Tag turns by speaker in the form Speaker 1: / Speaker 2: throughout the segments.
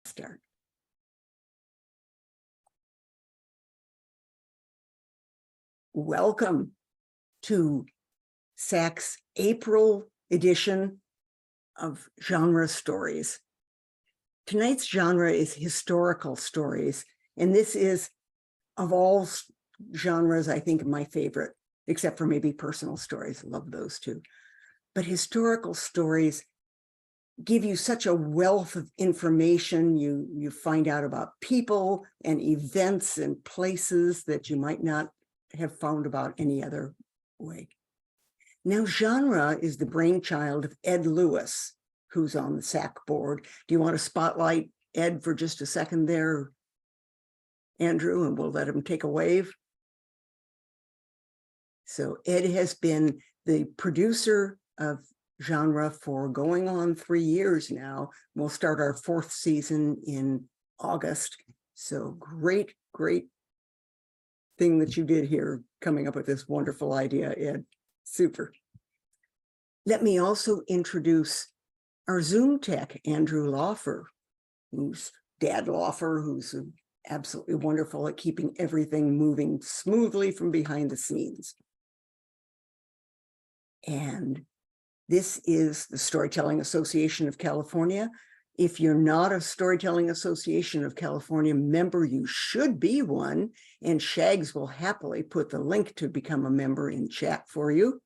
Speaker 1: Start. Welcome to SAC's April edition of Genre Stories. Tonight's genre is historical stories, and this is, of all genres, I think my favorite, except for maybe personal stories. I love those too. But historical stories give you such a wealth of information. You find out about people and events and places that you might not have found about any other way. Now, genre is the brainchild of Ed Lewis, who's on the SAC board. Do you want to spotlight Ed for just a second there, Andrew, and we'll let him take a wave? So Ed has been the producer of genre for going on 3 years now. We'll start our 4th season in August. So great thing that you did here, coming up with this wonderful idea, Ed. Super. Let me also introduce our Zoom tech, Andrew Laufer, who's Dad Laufer, who's absolutely wonderful at keeping everything moving smoothly from behind the scenes. And this is the Storytelling Association of California. If you're not a Storytelling Association of California member, you should be one, and Shags will happily put the link to become a member in chat for you.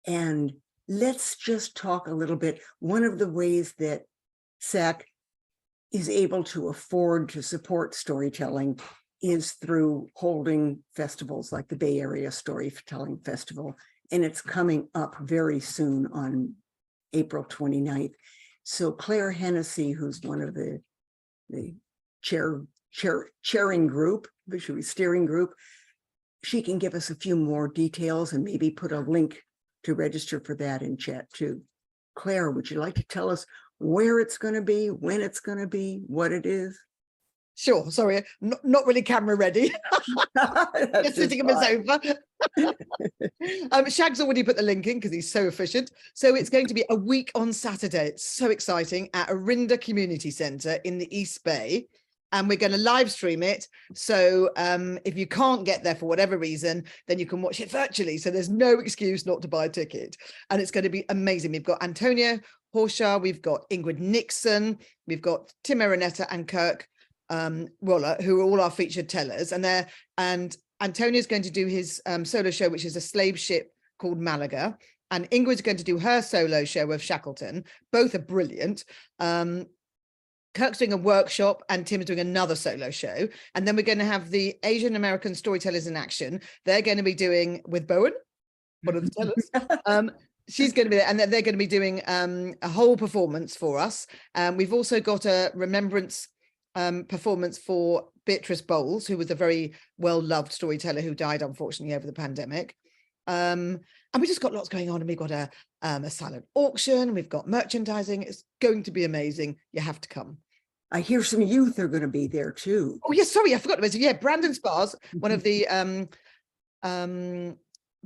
Speaker 1: And let's just talk a little bit. One of the ways that SAC is able to afford to support storytelling is through holding festivals like the Bay Area Storytelling Festival. And it's coming up very soon on April 29th. So Claire Hennessy, who's one of the chairing group, steering group, she can give us a few more details and maybe put a link to register for that in chat too. Claire, would you like to tell us where it's going to be, when it's going to be, what it is?
Speaker 2: Sure. Sorry, not really camera ready. Just sitting on the sofa. Shag's already put the link in because he's so efficient. So it's going to be a week on Saturday. It's so exciting at Orinda Community Centre in the East Bay. And we're going to live stream it. So if you can't get there for whatever reason, then you can watch it virtually. So there's no excuse not to buy a ticket. And it's going to be amazing. We've got Antonia Horshaw, we've got Ingrid Nixon, we've got Tim Araneta and Kirk Roller, who are all our featured tellers. And Antonia's going to do his solo show, which is a slave ship called Malaga. And Ingrid's going to do her solo show of Shackleton. Both are brilliant. Kirk's doing a workshop and Tim's doing another solo show. And then we're going to have the Asian American Storytellers in Action. They're going to be doing with Bowen, one of the tellers. She's going to be there, and they're going to be doing a whole performance for us. We've also got a remembrance performance for Beatrice Bowles, who was a very well-loved storyteller who died, unfortunately, over the pandemic. And we just got lots going on, and we've got a silent auction, we've got merchandising. It's going to be amazing. You have to come.
Speaker 1: I hear some youth are going to be there too.
Speaker 2: Oh yes, sorry, I forgot about it. Yeah, Brandon Spars, one of the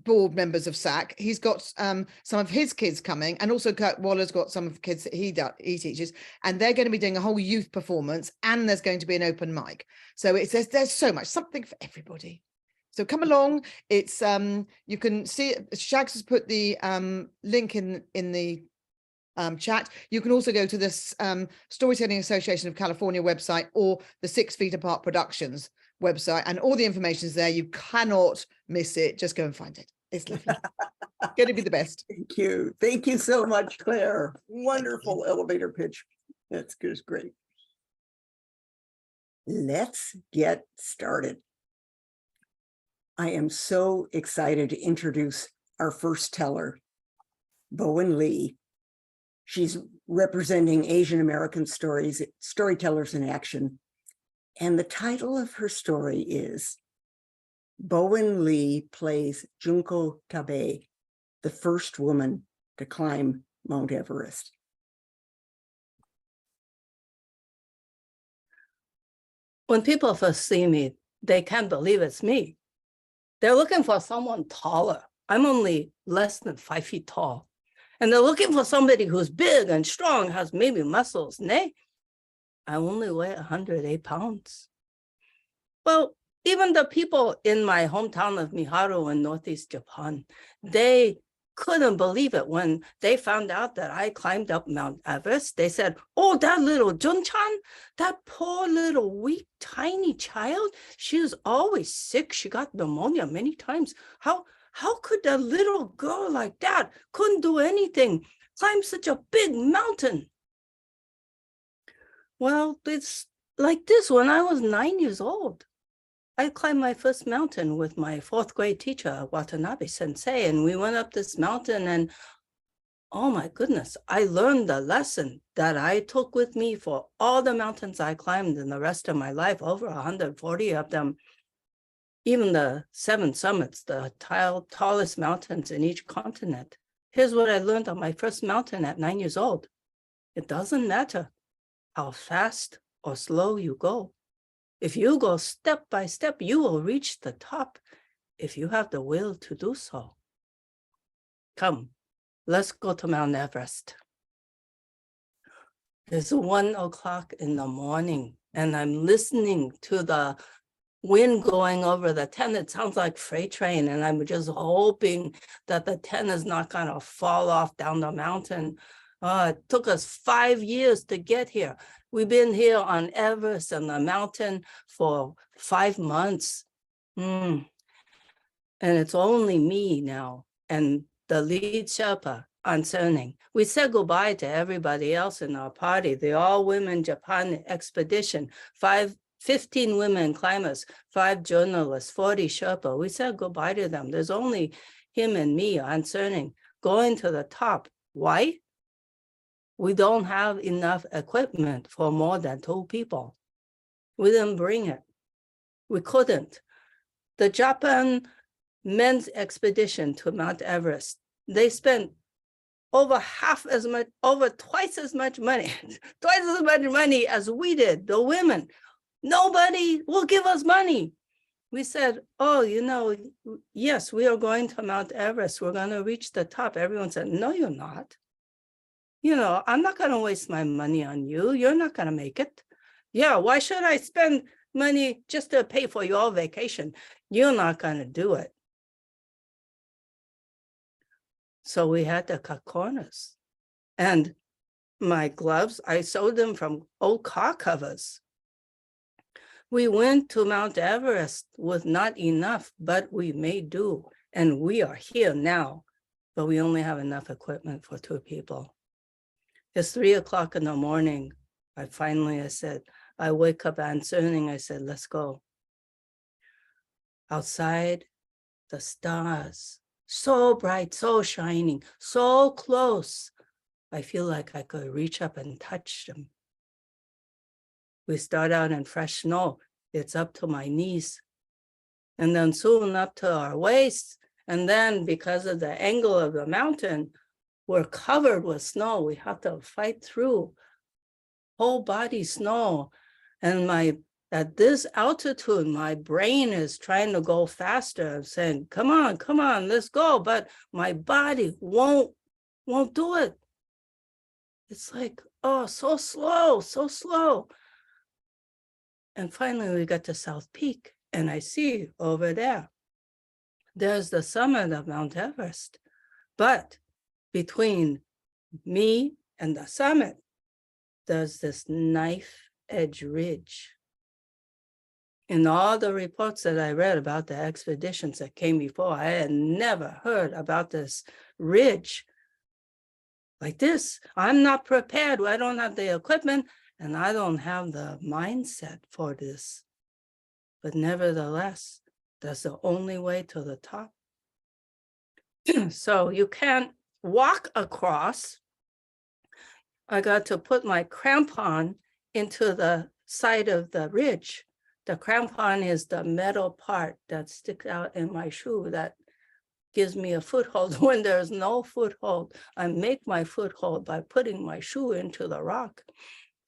Speaker 2: board members of SAC. He's got some of his kids coming, and also Kirk Waller's got some of the kids that he teaches, and they're going to be doing a whole youth performance, and there's going to be an open mic. So there's so much, something for everybody. So come along. It's you can see Shags has put the link in the chat. You can also go to this Storytelling Association of California website or the 6 Feet Apart Productions website, and all the information is there. You cannot miss it. Just go and find it. It's lovely. Going to be the best.
Speaker 1: Thank you so much, Claire. Wonderful elevator pitch. That's just great. Let's get started. I am so excited to introduce our first teller, Bowen Lee. She's representing Asian American Storytellers in Action. And the title of her story is Bowen Lee Plays Junko Tabe, the first woman to climb Mount Everest.
Speaker 3: When people first see me, they can't believe it's me. They're looking for someone taller. I'm only less than 5 feet tall. And they're looking for somebody who's big and strong, has maybe muscles. I only weigh 108 pounds. Well, even the people in my hometown of Miharu in Northeast Japan, they couldn't believe it when they found out that I climbed up Mount Everest. They said, oh, that little Jun-chan, that poor little weak, tiny child, she was always sick. She got pneumonia many times. How could a little girl like that couldn't do anything, climb such a big mountain? Well, it's like this. When I was 9 years old, I climbed my first mountain with my 4th grade teacher, Watanabe sensei, and we went up this mountain, and oh my goodness, I learned the lesson that I took with me for all the mountains I climbed in the rest of my life, over 140 of them, even the 7 summits, the tallest mountains in each continent. Here's what I learned on my first mountain at 9 years old. It doesn't matter how fast or slow you go. If you go step by step, you will reach the top if you have the will to do so. Come, let's go to Mount Everest. It's 1 o'clock in the morning, and I'm listening to the wind going over the tent. It sounds like freight train, and I'm just hoping that the tent is not going to fall off down the mountain. It took us 5 years to get here. We've been here on Everest and the mountain for 5 months. And it's only me now and the lead Sherpa on Cerning. We said goodbye to everybody else in our party, the all-women Japan expedition, 15 women climbers, 5 journalists, 40 Sherpa. We said goodbye to them. There's only him and me on Cerning going to the top. Why? We don't have enough equipment for more than 2 people. We didn't bring it. We couldn't. The Japan men's expedition to Mount Everest, they spent over twice as much money as we did, the women. Nobody will give us money. We said, oh, yes, we are going to Mount Everest. We're going to reach the top. Everyone said, no, you're not. I'm not going to waste my money on you. You're not going to make it. Yeah, why should I spend money just to pay for your vacation? You're not going to do it. So we had to cut corners. And my gloves, I sewed them from old car covers. We went to Mount Everest with not enough, but we made do. And we are here now, but we only have enough equipment for 2 people. It's 3 o'clock in the morning. I said, I wake up answering. I said, let's go. Outside, the stars, so bright, so shining, so close. I feel like I could reach up and touch them. We start out in fresh snow. It's up to my knees. And then soon up to our waists. And then because of the angle of the mountain, we're covered with snow. We have to fight through whole body snow. And at this altitude, my brain is trying to go faster, saying, come on, let's go. But my body won't do it. It's like, oh, so slow. And finally we got to South Peak, and I see over there's the summit of Mount Everest. But between me and the summit, there's this knife edge ridge. In all the reports that I read about the expeditions that came before, I had never heard about this ridge like this. I'm not prepared. I don't have the equipment, and I don't have the mindset for this. But nevertheless, that's the only way to the top. So you can't walk across. I got to put my crampon into the side of the ridge. The crampon is the metal part that sticks out in my shoe that gives me a foothold when there's no foothold. I make my foothold by putting my shoe into the rock.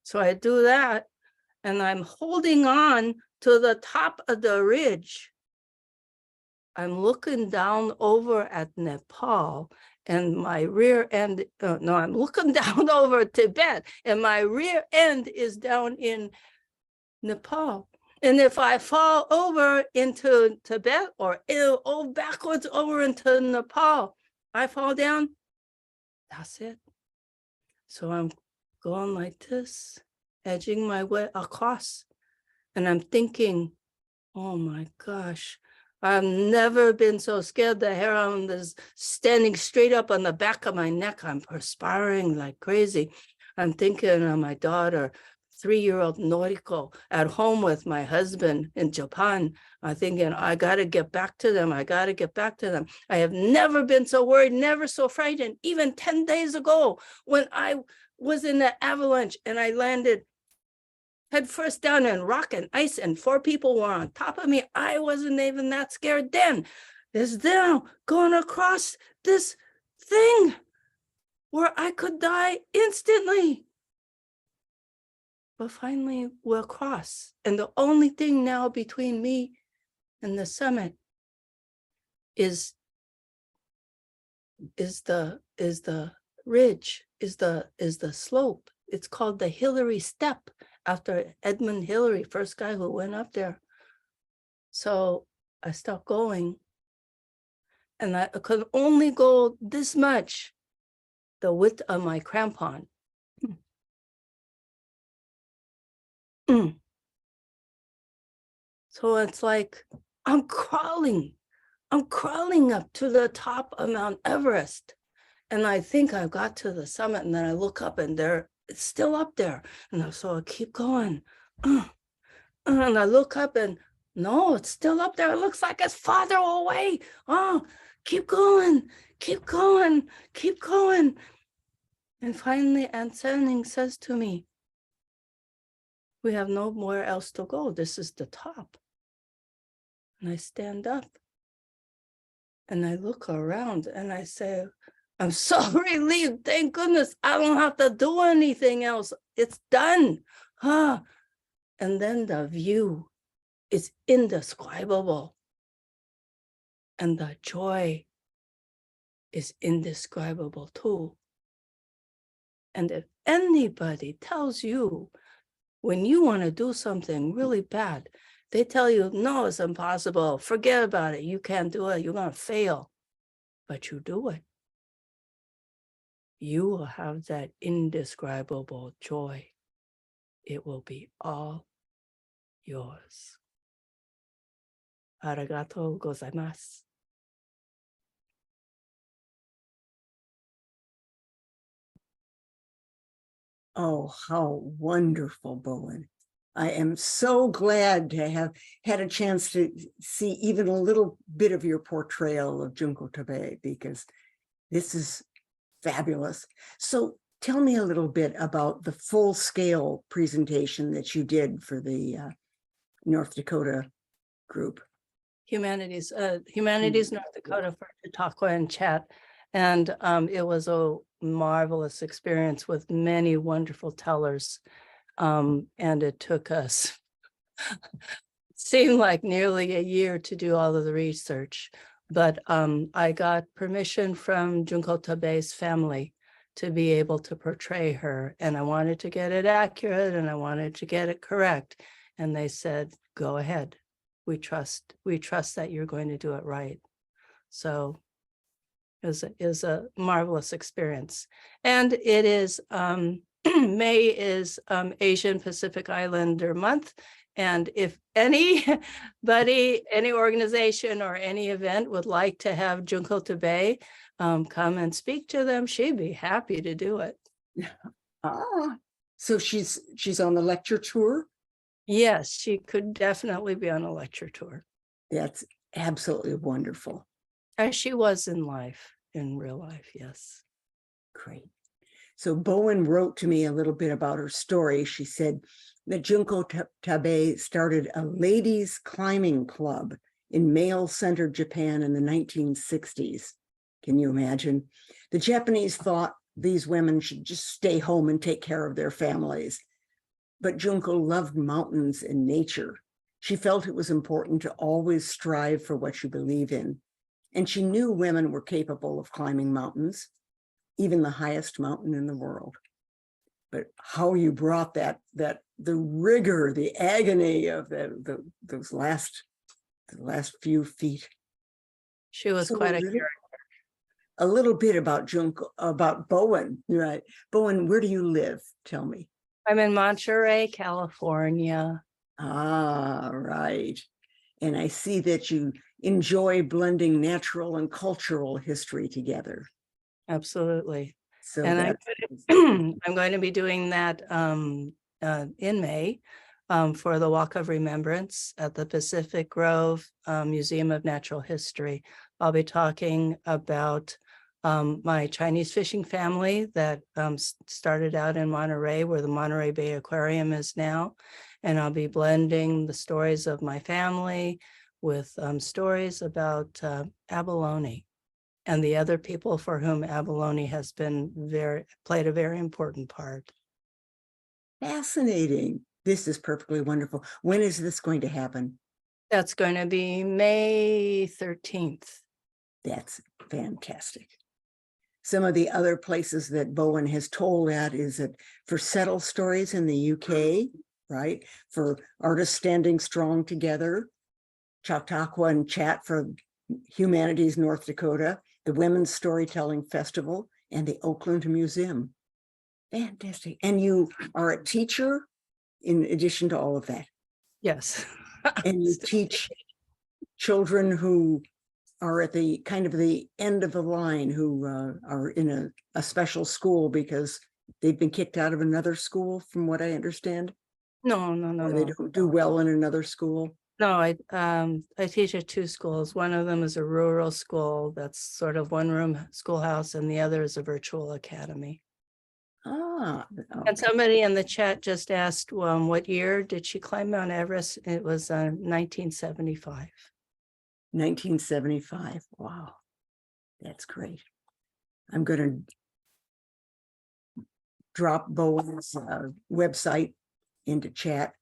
Speaker 3: So I do that, and I'm holding on to the top of the ridge. I'm looking down over at Nepal, and my rear end, no, I'm looking down over Tibet, and my rear end is down in Nepal. And if I fall over into Tibet or backwards over into Nepal, I fall down, that's it. So I'm going like this, edging my way across. And I'm thinking, oh my gosh, I've never been so scared. The hair on this standing straight up on the back of my neck. I'm perspiring like crazy. I'm thinking of my daughter, 3-year-old Noriko, at home with my husband in Japan. I'm thinking, I got to get back to them. I got to get back to them. I have never been so worried, never so frightened. Even 10 days ago, when I was in the avalanche and I landed head first down in rock and ice and 4 people were on top of me, I wasn't even that scared then. Is now going across this thing where I could die instantly. But finally we're across. And the only thing now between me and the summit is the ridge, is the slope. It's called the Hillary Step, after Edmund Hillary, first guy who went up there. So I stopped going, and I could only go this much, the width of my crampon. So it's like I'm crawling up to the top of Mount Everest, and I think I got to the summit, and then I look up and it's still up there. And so I keep going. And I look up and no, it's still up there. It looks like it's farther away. Oh, keep going, keep going, keep going. And finally, Aunt Senning says to me, we have nowhere else to go. This is the top. And I stand up and I look around and I say, I'm so relieved. Thank goodness I don't have to do anything else. It's done. And then the view is indescribable. And the joy is indescribable too. And if anybody tells you when you want to do something really bad, they tell you, no, it's impossible. Forget about it. You can't do it. You're going to fail. But you do it. You will have that indescribable joy. It will be all yours. Arigatou gozaimasu.
Speaker 1: Oh, how wonderful, Bowen. I am so glad to have had a chance to see even a little bit of your portrayal of Junko Tabei, because this is fabulous. So tell me a little bit about the full-scale presentation that you did for the North Dakota group.
Speaker 3: Humanities North Dakota for Chautauqua and chat. And it was a marvelous experience with many wonderful tellers. And it took us, seemed like nearly a year to do all of the research. But I got permission from Junko Tabei's family to be able to portray her. And I wanted to get it accurate and I wanted to get it correct. And they said, go ahead. We trust that you're going to do it right. So it was a marvelous experience. And it is, May is Asian Pacific Islander Month. And if anybody, any organization or any event would like to have Junko Tabei come and speak to them, she'd be happy to do it.
Speaker 1: So she's on the lecture tour?
Speaker 3: Yes, she could definitely be on a lecture tour.
Speaker 1: That's absolutely wonderful.
Speaker 3: As she was in real life, yes.
Speaker 1: Great. So Bowen wrote to me a little bit about her story. She said that Junko Tabei started a ladies' climbing club in male-centered Japan in the 1960s. Can you imagine? The Japanese thought these women should just stay home and take care of their families. But Junko loved mountains and nature. She felt it was important to always strive for what you believe in. And she knew women were capable of climbing mountains, even the highest mountain in the world. But how you brought the rigor, the agony of those last few feet.
Speaker 3: She was
Speaker 1: So
Speaker 3: quite a character.
Speaker 1: a little bit about Bowen, right? Bowen, where do you live? Tell me.
Speaker 3: I'm in Monterey, California.
Speaker 1: Ah, right. And I see that you enjoy blending natural and cultural history together.
Speaker 3: Absolutely.
Speaker 1: So
Speaker 3: And I'm going to be doing that in May for the Walk of Remembrance at the Pacific Grove Museum of Natural History. I'll be talking about my Chinese fishing family that started out in Monterey, where the Monterey Bay Aquarium is now. And I'll be blending the stories of my family with stories about abalone and the other people for whom abalone has been played a very important part.
Speaker 1: fascinating. This is perfectly wonderful. When is this going to happen?
Speaker 3: That's going to be May 13th.
Speaker 1: That's fantastic. Some of the other places that Bowen has told at is that for Settle Stories in the UK, right? For Artists Standing Strong Together, Chautauqua and Chat for Humanities North Dakota, the Women's Storytelling Festival, and the Oakland Museum. Fantastic. And you are a teacher in addition to all of that.
Speaker 3: Yes.
Speaker 1: And you teach children who are at the kind of the end of the line, who are in a special school because they've been kicked out of another school, from what I understand.
Speaker 3: No.
Speaker 1: Or they don't do well in another school.
Speaker 3: No, I teach at two schools. One of them is a rural school that's sort of one room schoolhouse, and the other is a virtual academy.
Speaker 1: Ah,
Speaker 3: And somebody in the chat just asked, what year did she climb Mount Everest? It was 1975.
Speaker 1: 1975. Wow, that's great. I'm going to drop Bowen's website into chat.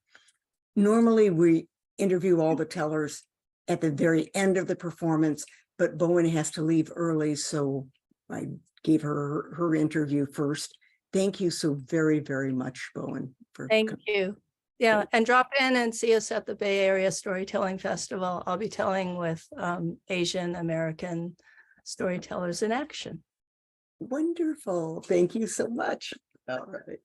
Speaker 1: Normally, we interview all the tellers at the very end of the performance, but Bowen has to leave early, so I gave her interview first. Thank you so very, very much, Bowen.
Speaker 3: Thank you. Yeah, and drop in and see us at the Bay Area Storytelling Festival. I'll be telling with Asian American storytellers in action.
Speaker 1: Wonderful. Thank you so much. All right.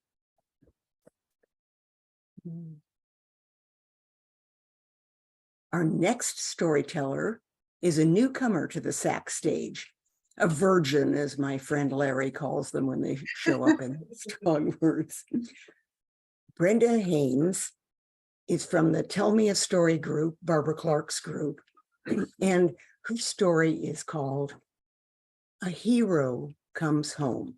Speaker 1: Our next storyteller is a newcomer to the SAC stage, a virgin, as my friend Larry calls them when they show up in strong words. Brenda Haynes is from the Tell Me a Story group, Barbara Clark's group, and her story is called A Hero Comes Home.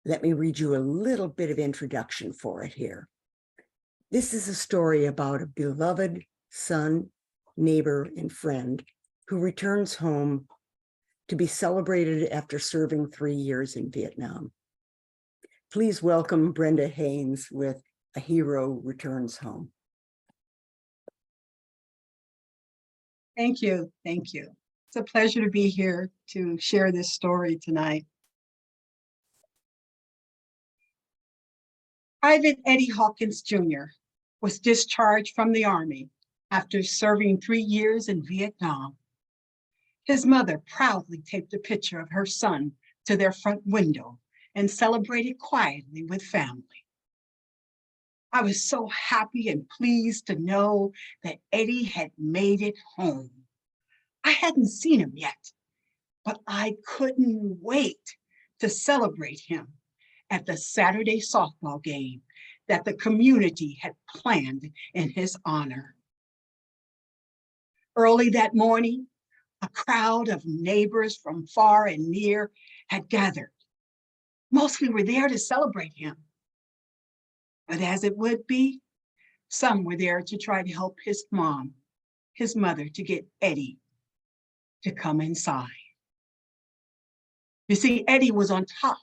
Speaker 1: Let me read you a little bit of introduction for it here. This is a story about a beloved son, neighbor, and friend who returns home to be celebrated after serving 3 years in Vietnam. Please welcome Brenda Haynes with A Hero Returns Home.
Speaker 4: Thank you. Thank you. It's a pleasure to be here to share this story tonight. Private Eddie Hawkins Jr. was discharged from the Army after serving 3 years in Vietnam. His mother proudly taped a picture of her son to their front window and celebrated quietly with family. I was so happy and pleased to know that Eddie had made it home. I hadn't seen him yet, but I couldn't wait to celebrate him at the Saturday softball game that the community had planned in his honor. Early that morning, a crowd of neighbors from far and near had gathered. Mostly were there to celebrate him. But as it would be, some were there to try to help his mother, to get Eddie to come inside. You see, Eddie was on top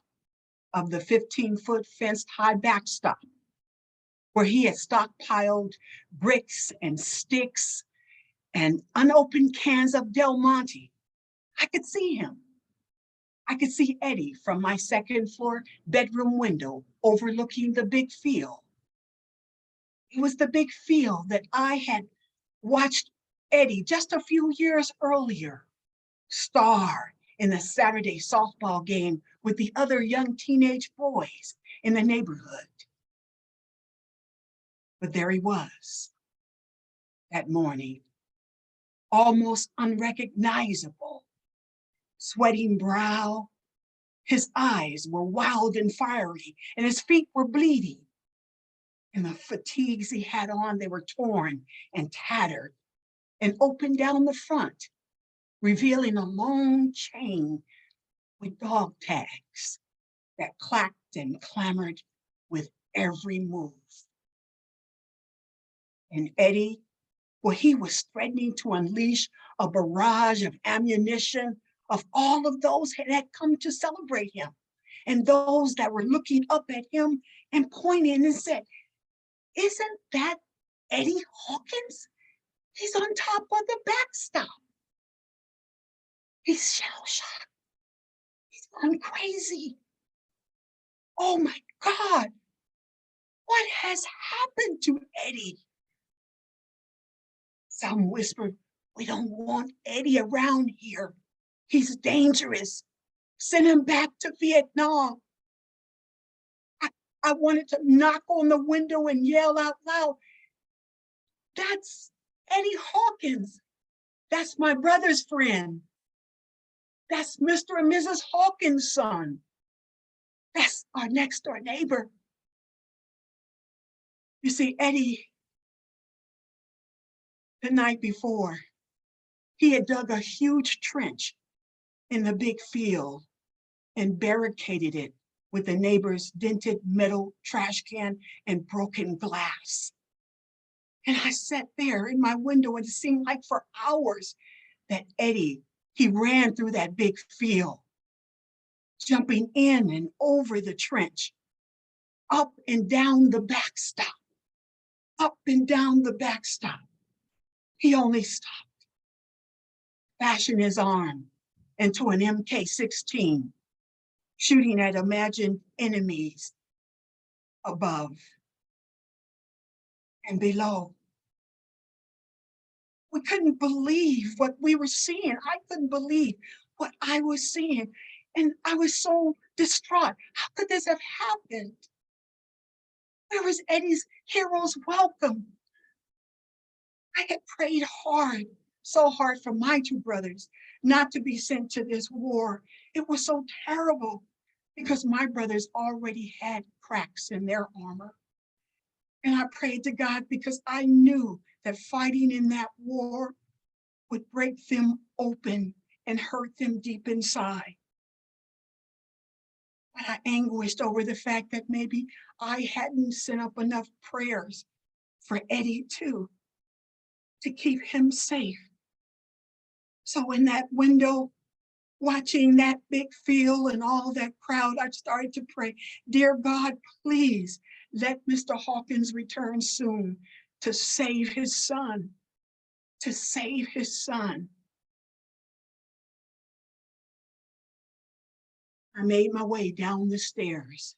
Speaker 4: of the 15-foot fenced high backstop where he had stockpiled bricks and sticks and unopened cans of Del Monte I could see him. I could see Eddie from my second floor bedroom window overlooking the big field. It was the big field that I had watched Eddie just a few years earlier star in the Saturday softball game with the other young teenage boys in the neighborhood. But there he was that morning, almost unrecognizable, sweating brow. His eyes were wild and fiery, and his feet were bleeding. And the fatigues he had on, they were torn and tattered and open down the front, revealing a long chain with dog tags that clacked and clamored with every move. And Eddie, well, he was threatening to unleash a barrage of ammunition of all of those that had come to celebrate him and those that were looking up at him and pointing and said, "Isn't that Eddie Hawkins? He's on top of the backstop. He's shell-shocked. He's gone crazy. Oh my God, what has happened to Eddie?" Some whispered, "We don't want Eddie around here. He's dangerous. Send him back to Vietnam." I wanted to knock on the window and yell out loud, "That's Eddie Hawkins. That's my brother's friend. That's Mr. and Mrs. Hawkins' son. That's our next door neighbor." You see, Eddie, the night before, he had dug a huge trench in the big field and barricaded it with the neighbor's dented metal trash can and broken glass. And I sat there in my window, and it seemed like for hours that Eddie, he ran through that big field, jumping in and over the trench, up and down the backstop, up and down the backstop. He only stopped, fashioned his arm into an MK-16, shooting at imagined enemies above and below. We couldn't believe what we were seeing. I couldn't believe what I was seeing. And I was so distraught. How could this have happened? Where was Eddie's hero's welcome? I had prayed hard, so hard for my two brothers not to be sent to this war. It was so terrible because my brothers already had cracks in their armor. And I prayed to God because I knew that fighting in that war would break them open and hurt them deep inside. But I anguished over the fact that maybe I hadn't sent up enough prayers for Eddie too, to keep him safe. So in that window, watching that big field and all that crowd, I started to pray, "Dear God, please let Mr. Hawkins return soon to save his son, to save his son." I made my way down the stairs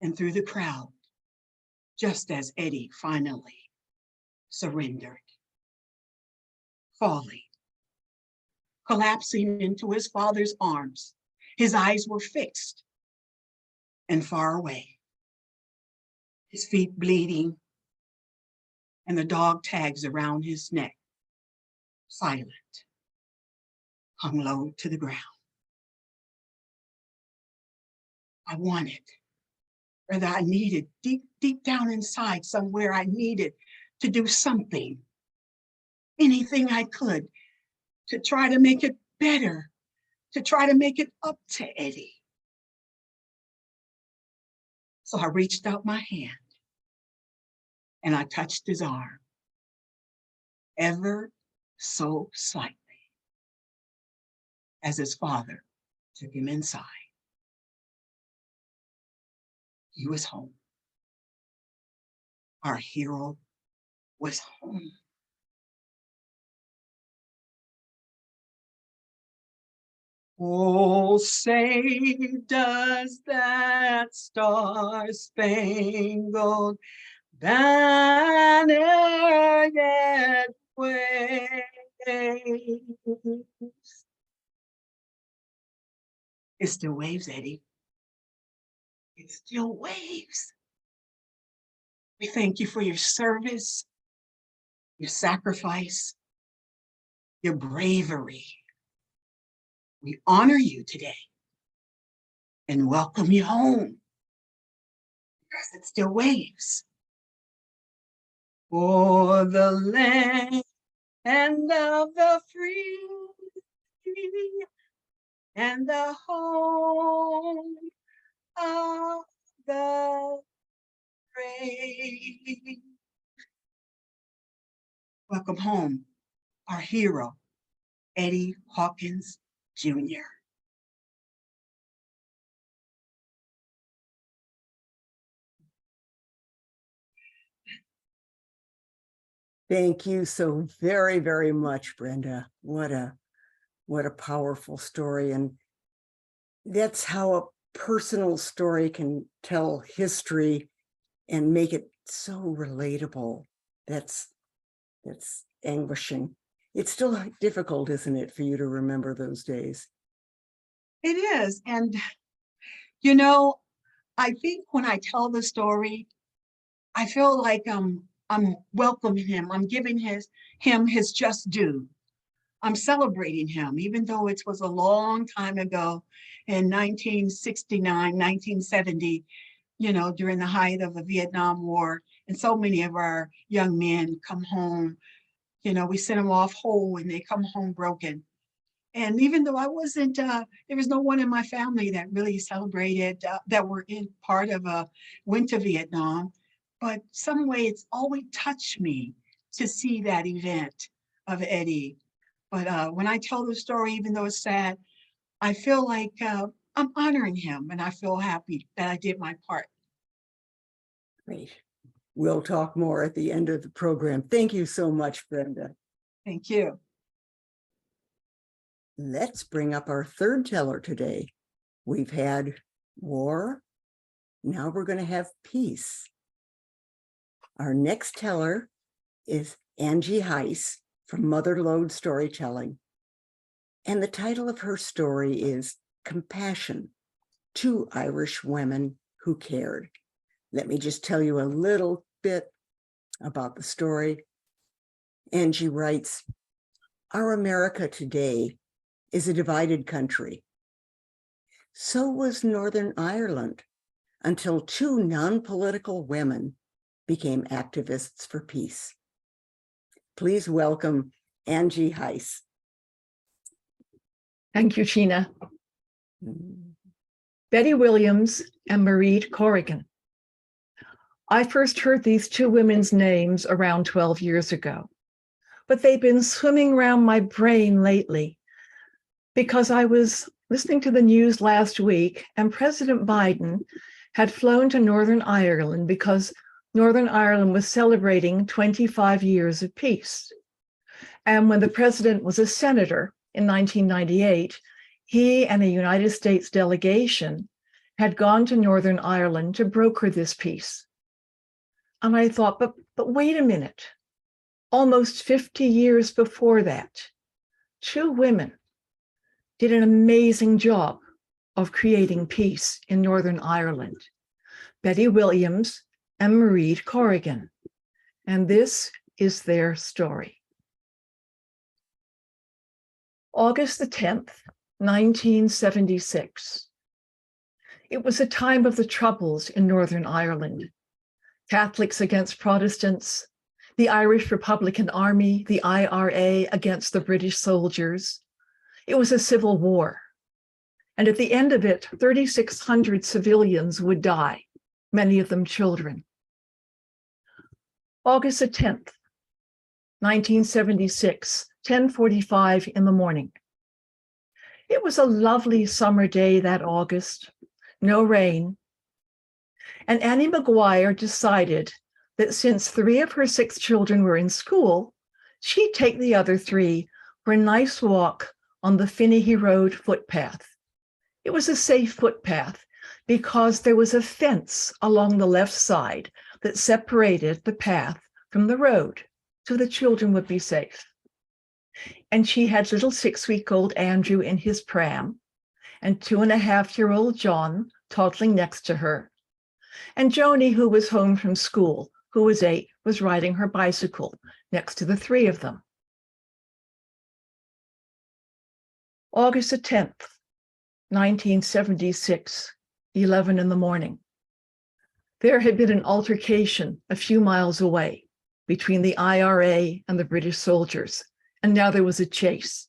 Speaker 4: and through the crowd, just as Eddie finally surrendered, falling, collapsing into his father's arms. His eyes were fixed and far away, his feet bleeding, and the dog tags around his neck, silent, hung low to the ground. I wanted, rather I needed, deep down inside somewhere, I needed to do something, anything I could, to try to make it better, to try to make it up to Eddie. So I reached out my hand and I touched his arm, ever so slightly, as his father took him inside. He was home. Our hero was home. Oh, say does that star-spangled banner yet wave? It still waves, Eddie. It still waves. We thank you for your service, your sacrifice, your bravery. We honor you today and welcome you home because it still waves. For the land of the free and the home of the brave. Welcome home, our hero, Eddie Hawkins Jr.
Speaker 1: Thank you so very, very much, Brenda. What a powerful story. And that's how a personal story can tell history and make it so relatable. That's anguishing. It's still difficult, isn't it, for you to remember those days?
Speaker 4: It is. And, you know, I think when I tell the story, I feel like I'm welcoming him. I'm giving him his just due. I'm celebrating him, even though it was a long time ago in 1969, 1970, you know, during the height of the Vietnam War. And so many of our young men come home, you know, we send them off whole and they come home broken. And even though I wasn't, there was no one in my family that really celebrated, that were in part of went to Vietnam, but some way it's always touched me to see that event of Eddie. But when I tell the story, even though it's sad, I feel like I'm honoring him and I feel happy that I did my part.
Speaker 1: Great. We'll talk more at the end of the program. Thank you so much, Brenda.
Speaker 4: Thank you.
Speaker 1: Let's bring up our third teller today. We've had war. Now we're going to have peace. Our next teller is Angie Heiss from Mother Lode Storytelling. And the title of her story is Compassion, Two Irish Women Who Cared. Let me just tell you a little bit about the story. Angie writes, "Our America today is a divided country. So was Northern Ireland until two non-political women became activists for peace." Please welcome Angie Heiss.
Speaker 5: Thank you, Sheena. Betty Williams and Marie Corrigan. I first heard these two women's names around 12 years ago, but they've been swimming around my brain lately because I was listening to the news last week and President Biden had flown to Northern Ireland because Northern Ireland was celebrating 25 years of peace. And when the president was a senator in 1998, he and a United States delegation had gone to Northern Ireland to broker this peace. And I thought, but wait a minute. Almost 50 years before that, two women did an amazing job of creating peace in Northern Ireland, Betty Williams and Marie Corrigan. And this is their story. August the 10th, 1976. It was a time of the Troubles in Northern Ireland. Catholics against Protestants, the Irish Republican Army, the IRA against the British soldiers. It was a civil war. And at the end of it, 3,600 civilians would die, many of them children. August the 10th, 1976, 10:45 in the morning. It was a lovely summer day that August, no rain. And Annie McGuire decided that since 3 of her 6 children were in school, she'd take the other 3 for a nice walk on the Finnehy Road footpath. It was a safe footpath because there was a fence along the left side that separated the path from the road, so the children would be safe. And she had little 6-week-old Andrew in his pram, and 2.5-year-old John toddling next to her. And Joni, who was home from school, who was 8, was riding her bicycle next to the 3 of them. August the 10th, 1976, 11 in the morning. There had been an altercation a few miles away between the IRA and the British soldiers, and now there was a chase.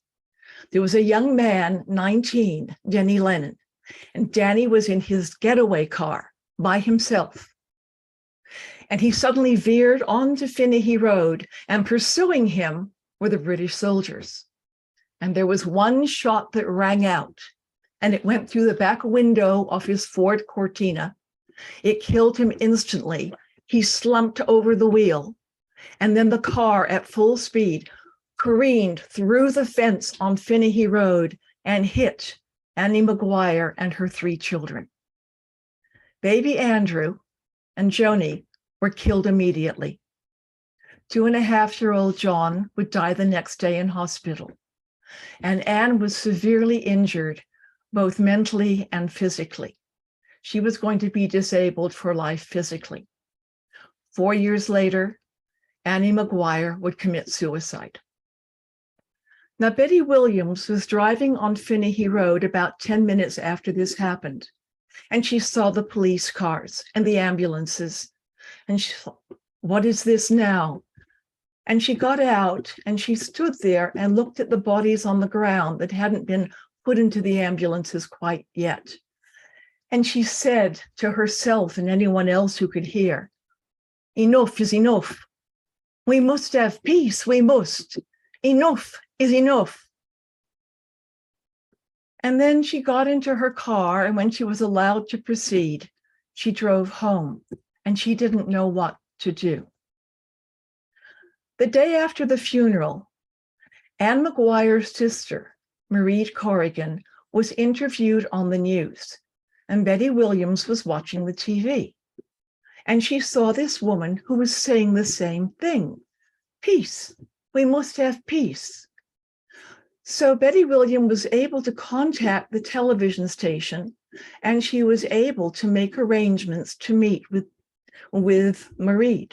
Speaker 5: There was a young man, 19, Denny Lennon, and Danny was in his getaway car by himself. And he suddenly veered onto Finnehy Road, and pursuing him were the British soldiers. And there was one shot that rang out, and it went through the back window of his Ford Cortina. It killed him instantly. He slumped over the wheel, and then the car at full speed careened through the fence on Finnehy Road and hit Annie McGuire and her 3 children. Baby Andrew and Joni were killed immediately. 2.5-year-old John would die the next day in hospital. And Anne was severely injured, both mentally and physically. She was going to be disabled for life physically. 4 years later, Annie McGuire would commit suicide. Now, Betty Williams was driving on Finnehy Road about 10 minutes after this happened, and she saw the police cars and the ambulances, and she thought, what is this now? And she got out and she stood there and looked at the bodies on the ground that hadn't been put into the ambulances quite yet. And she said to herself and anyone else who could hear, enough is enough. We must have peace, we must. Enough is enough. And then she got into her car, and when she was allowed to proceed, she drove home, and she didn't know what to do. The day after the funeral, Anne McGuire's sister, Marie Corrigan, was interviewed on the news, and Betty Williams was watching the TV. And she saw this woman who was saying the same thing. Peace. We must have peace. So Betty Williams was able to contact the television station, and she was able to make arrangements to meet with Marie.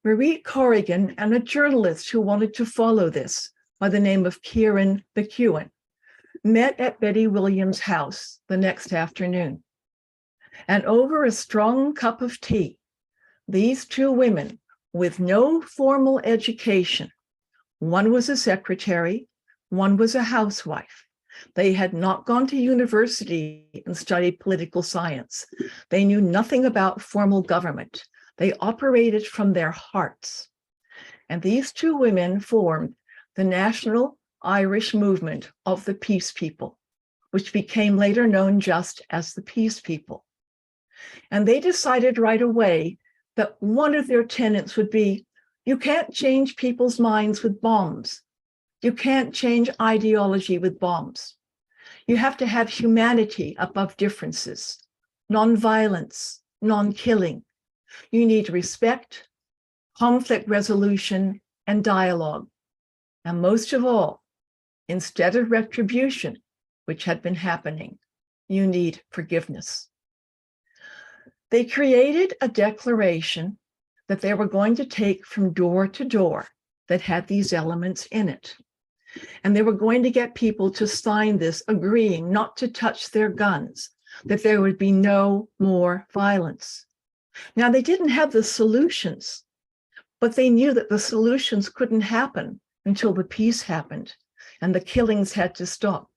Speaker 5: Marie Corrigan and a journalist who wanted to follow this by the name of Kieran McEwen met at Betty Williams' house the next afternoon. And over a strong cup of tea, these 2 women with no formal education, one was a secretary, one was a housewife. They had not gone to university and studied political science. They knew nothing about formal government. They operated from their hearts. And these 2 women formed the National Irish Movement of the Peace People, which became later known just as the Peace People. And they decided right away that one of their tenets would be, you can't change people's minds with bombs. You can't change ideology with bombs. You have to have humanity above differences, nonviolence, non-killing. You need respect, conflict resolution, and dialogue. And most of all, instead of retribution, which had been happening, you need forgiveness. They created a declaration that they were going to take from door to door that had these elements in it. And they were going to get people to sign this, agreeing not to touch their guns, that there would be no more violence. Now, they didn't have the solutions, but they knew that the solutions couldn't happen until the peace happened and the killings had to stop.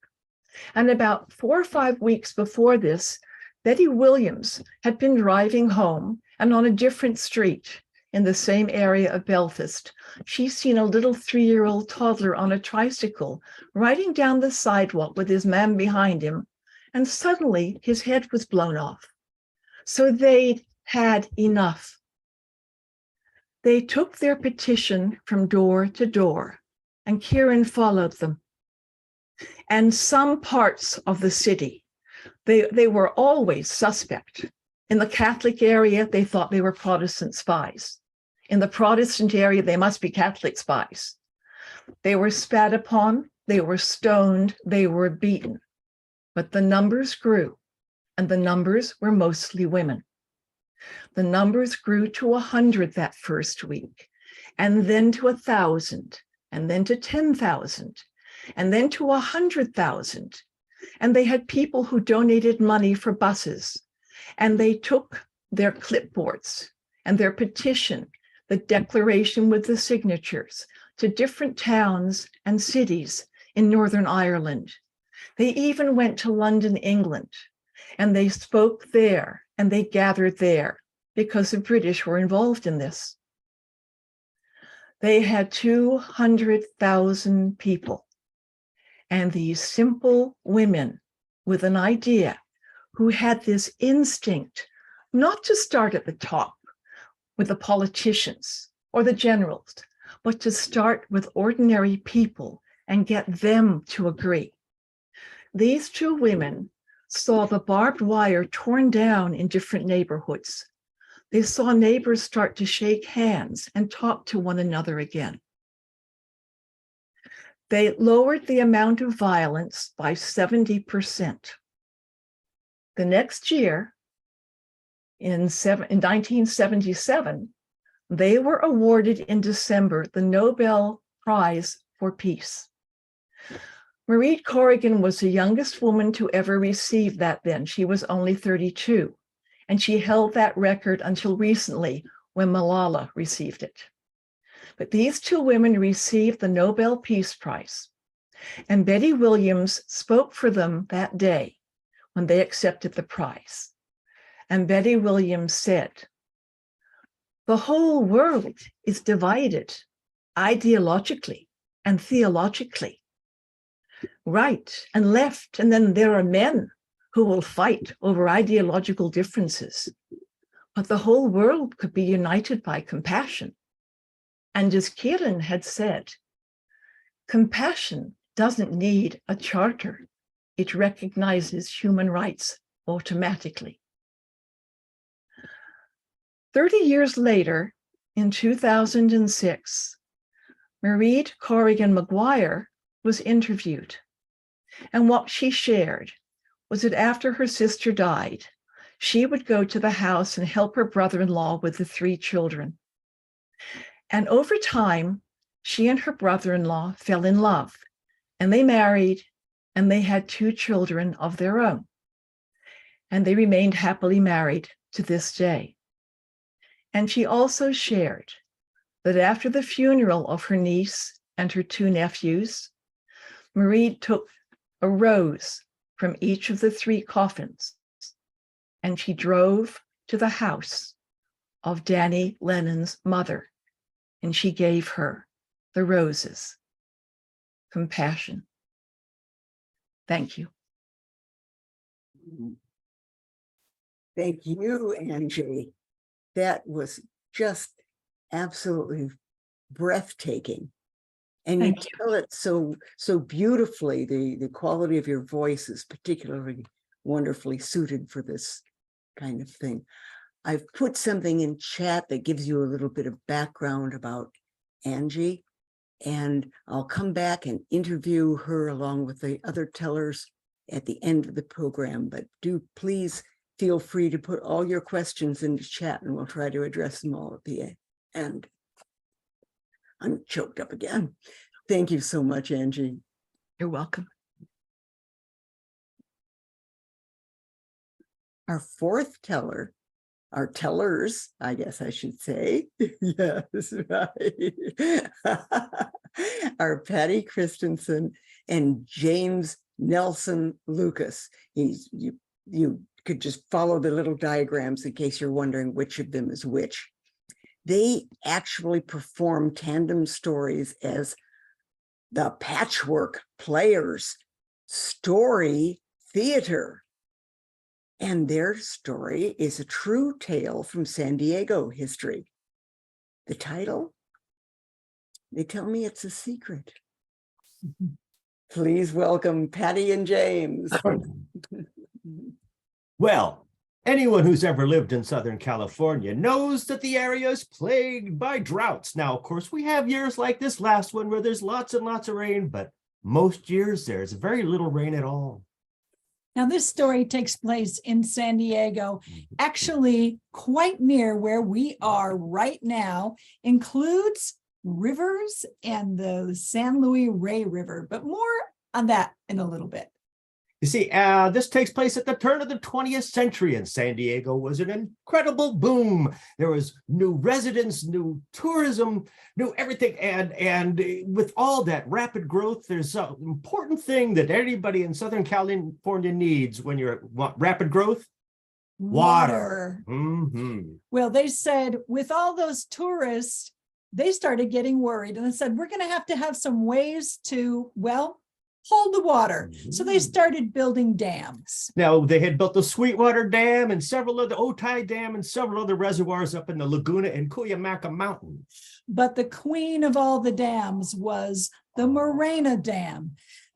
Speaker 5: And about 4 or 5 weeks before this, Betty Williams had been driving home, and on a different street in the same area of Belfast, she's seen a little 3-year-old toddler on a tricycle riding down the sidewalk with his mom behind him, and suddenly his head was blown off. So they'd had enough. They took their petition from door to door, and Kieran followed them. And some parts of the city, they were always suspect. In the Catholic area, they thought they were Protestant spies. In the Protestant area, they must be Catholic spies. They were spat upon, they were stoned, they were beaten. But the numbers grew, and the numbers were mostly women. The numbers grew to 100 that first week, and then to 1,000, and then to 10,000, and then to 100,000. And they had people who donated money for buses, and they took their clipboards and their petition, the declaration with the signatures, to different towns and cities in Northern Ireland. They even went to London, England, and they spoke there and they gathered there because the British were involved in this. They had 200,000 people. And these simple women with an idea who had this instinct not to start at the top with the politicians or the generals, but to start with ordinary people and get them to agree. These two women saw the barbed wire torn down in different neighborhoods. They saw neighbors start to shake hands and talk to one another again. They lowered the amount of violence by 70%. The next year, in 1977, they were awarded in December the Nobel Prize for Peace. Marie Corrigan was the youngest woman to ever receive that then. She was only 32, and she held that record until recently when Malala received it. But these two women received the Nobel Peace Prize, and Betty Williams spoke for them that day when they accepted the prize. And Betty Williams said, "The whole world is divided ideologically and theologically, right and left, and then there are men who will fight over ideological differences. But the whole world could be united by compassion." And as Kieran had said, compassion doesn't need a charter. It recognizes human rights automatically. 30 years later, in 2006, Marie Corrigan Maguire was interviewed. And what she shared was that after her sister died, she would go to the house and help her brother-in-law with the 3 children. And over time, she and her brother-in-law fell in love, and they married, and they had 2 children of their own. And they remained happily married to this day. And she also shared that after the funeral of her niece and her 2 nephews, Marie took a rose from each of the 3 coffins, and she drove to the house of Danny Lennon's mother, and she gave her the roses. Compassion. Thank you.
Speaker 1: Thank you, Angie. That was just absolutely breathtaking. And you
Speaker 5: Thank you.
Speaker 1: tell it so beautifully. The quality of your voice is particularly wonderfully suited for this kind of thing. I've put something in chat that gives you a little bit of background about Angie, and I'll come back and interview her along with the other tellers at the end of the program. But do please feel free to put all your questions into chat, and we'll try to address them all at the end. I'm choked up again. Thank you so much, Angie.
Speaker 5: You're welcome.
Speaker 1: Our 4th teller, our tellers, I guess I should say, yes, right, are Patty Christensen and James Nelson Lucas. You could just follow the little diagrams in case you're wondering which of them is which. They actually perform tandem stories as the Patchwork Players Story Theater. And their story is a true tale from San Diego history. The title? They tell me it's a secret. Please welcome Patty and James.
Speaker 6: Well, anyone who's ever lived in Southern California knows that the area is plagued by droughts. Now, of course, we have years like this last one where there's lots and lots of rain, but most years there's very little rain at all.
Speaker 7: Now, this story takes place in San Diego, actually quite near where we are right now, includes rivers and the San Luis Rey River, but more on that in a little bit.
Speaker 6: You see, this takes place at the turn of the 20th century, and San Diego was an incredible boom. There was new residents, new tourism, new everything. And with all that rapid growth, there's an important thing that everybody in Southern California needs when you're rapid growth. Water.
Speaker 7: Well, they said with all those tourists, they started getting worried and they said, we're going to have some ways to, well, hold the water. So they started building dams.
Speaker 6: Now, they had built the Sweetwater Dam and several other Otay Dam and several other reservoirs up in the Laguna and Cuyamaca Mountains.
Speaker 7: But the queen of all the dams was the Morena Dam.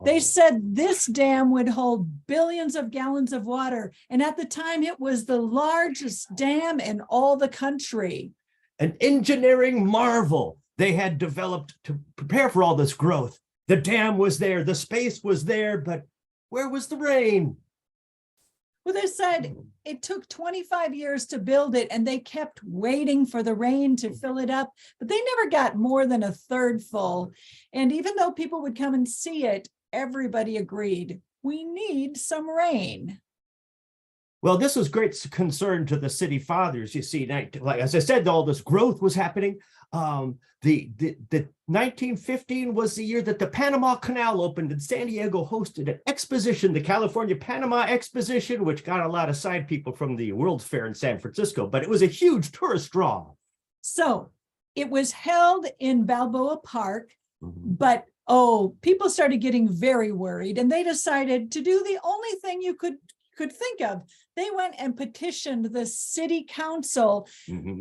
Speaker 7: They said this dam would hold billions of gallons of water. And at the time, it was the largest dam in all the country.
Speaker 6: An engineering marvel they had developed to prepare for all this growth. The dam was there, the space was there, but where was the rain?
Speaker 7: Well, they said it took 25 years to build it, and they kept waiting for the rain to fill it up, but they never got more than a third full. And even though people would come and see it, everybody agreed, we need some rain.
Speaker 6: Well, this was great concern to the city fathers. You see, like as I said, all this growth was happening. The 1915 was the year that the Panama Canal opened, and San Diego hosted an exposition, the California Panama Exposition, which got a lot of side people from the World's Fair in San Francisco, but it was a huge tourist draw.
Speaker 7: So it was held in Balboa Park, but people started getting very worried, and they decided to do the only thing you could think of. They went and petitioned the city council.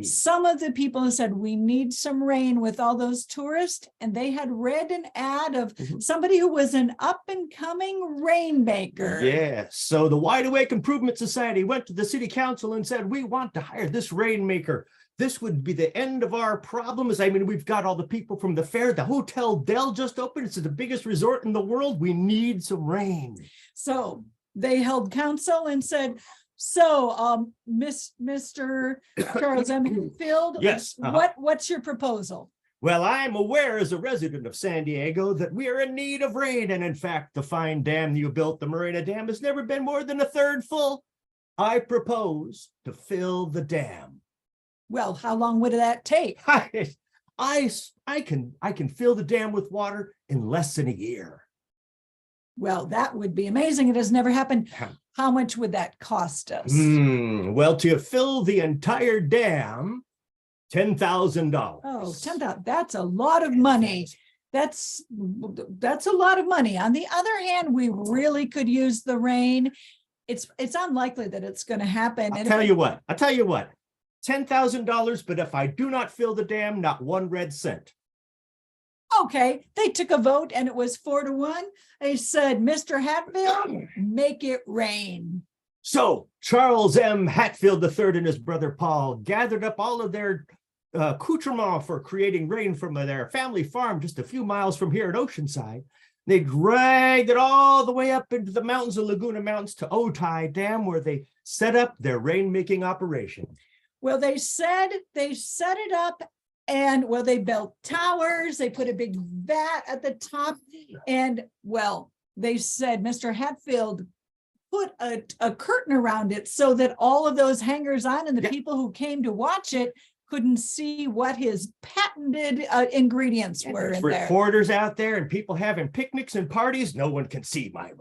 Speaker 7: Some of the people said, we need some rain with all those tourists. And they had read an ad of somebody who was an up and coming rainmaker.
Speaker 6: Yeah. So the Wide Awake Improvement Society went to the city council and said, we want to hire this rainmaker. This would be the end of our problems. I mean, we've got all the people from the fair. The Hotel Del just opened. It's the biggest resort in the world. We need some rain.
Speaker 7: So they held council and said, Mr. Charles M. Hatfield,
Speaker 6: Yes.
Speaker 7: What's your proposal?
Speaker 6: Well, I'm aware as a resident of San Diego that we are in need of rain. And in fact, the fine dam you built, the Morena Dam, has never been more than a third full. I propose to fill the dam.
Speaker 7: Well, how long would that take?
Speaker 6: I can fill the dam with water in less than a year.
Speaker 7: Well, that would be amazing. It has never happened. How much would that cost us?
Speaker 6: Well, to fill the entire dam, $10,000.
Speaker 7: Oh, $10,000. That's a lot of money. That's a lot of money. On the other hand, we really could use the rain. It's unlikely that it's going to happen.
Speaker 6: I'll tell you what, $10,000, but if I do not fill the dam, not one red cent.
Speaker 7: Okay, they took a vote and it was 4-1. They said, Mr. Hatfield, make it rain.
Speaker 6: So Charles M. Hatfield III and his brother Paul gathered up all of their accoutrement for creating rain from their family farm just a few miles from here at Oceanside. They dragged it all the way up into the mountains of Laguna Mountains to Otay Dam, where they set up their rain-making operation.
Speaker 7: Well, they set it up. And well, they built towers, they put a big vat at the top. And well, they said, Mr. Hatfield put a curtain around it so that all of those hangers on and the people who came to watch it couldn't see what his patented ingredients were in there.
Speaker 6: Reporters out there and people having picnics and parties, no one can see my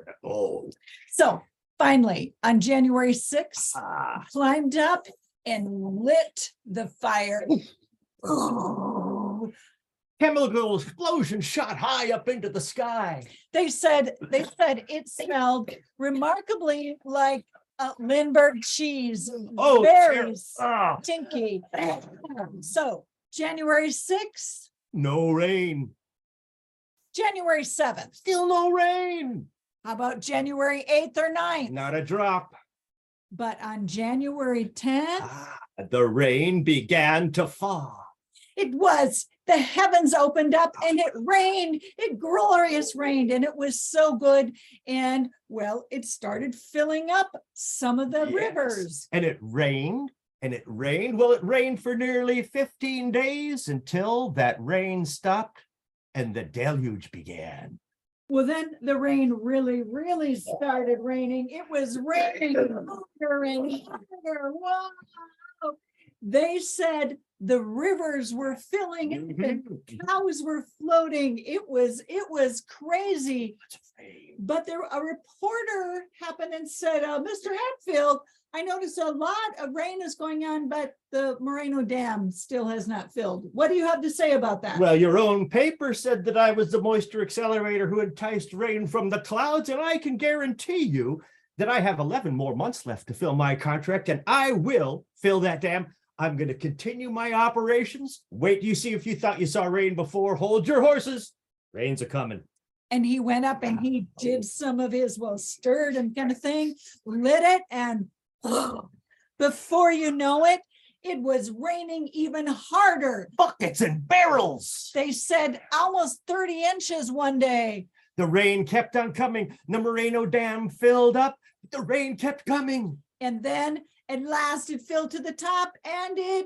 Speaker 7: So finally, on January 6th, climbed up and lit the fire.
Speaker 6: Chemical explosion shot high up into the sky.
Speaker 7: They said it smelled remarkably like Lindbergh cheese. Very stinky. So January 6th.
Speaker 6: No rain.
Speaker 7: January 7th.
Speaker 6: Still no rain.
Speaker 7: How about January 8th or 9th?
Speaker 6: Not a drop.
Speaker 7: But on January 10th,
Speaker 6: The rain began to fall.
Speaker 7: the heavens opened up and it rained. It glorious rained and it was so good. And well, it started filling up some of the
Speaker 6: Yes.
Speaker 7: rivers.
Speaker 6: And it rained and it rained. Well, it rained for nearly 15 days until that rain stopped and the deluge began.
Speaker 7: Well, then the rain really, really started raining. It was raining harder and harder. Wow. They said the rivers were filling up and cows were floating. It was crazy. But a reporter happened and said, Mr. Hatfield, I noticed a lot of rain is going on, but the Moreno Dam still has not filled. What do you have to say about that?
Speaker 6: Well, your own paper said that I was the moisture accelerator who enticed rain from the clouds, and I can guarantee you that I have 11 more months left to fill my contract, and I will fill that dam. I'm going to continue my operations. Wait, you see if you thought you saw rain before. Hold your horses. Rain's a coming.
Speaker 7: And he went up and he did some of his, stirred and kind of thing, lit it, and before you know it, it was raining even harder.
Speaker 6: Buckets and barrels.
Speaker 7: They said almost 30 inches one day.
Speaker 6: The rain kept on coming. The Moreno Dam filled up. The rain kept coming.
Speaker 7: And then at last it filled to the top and it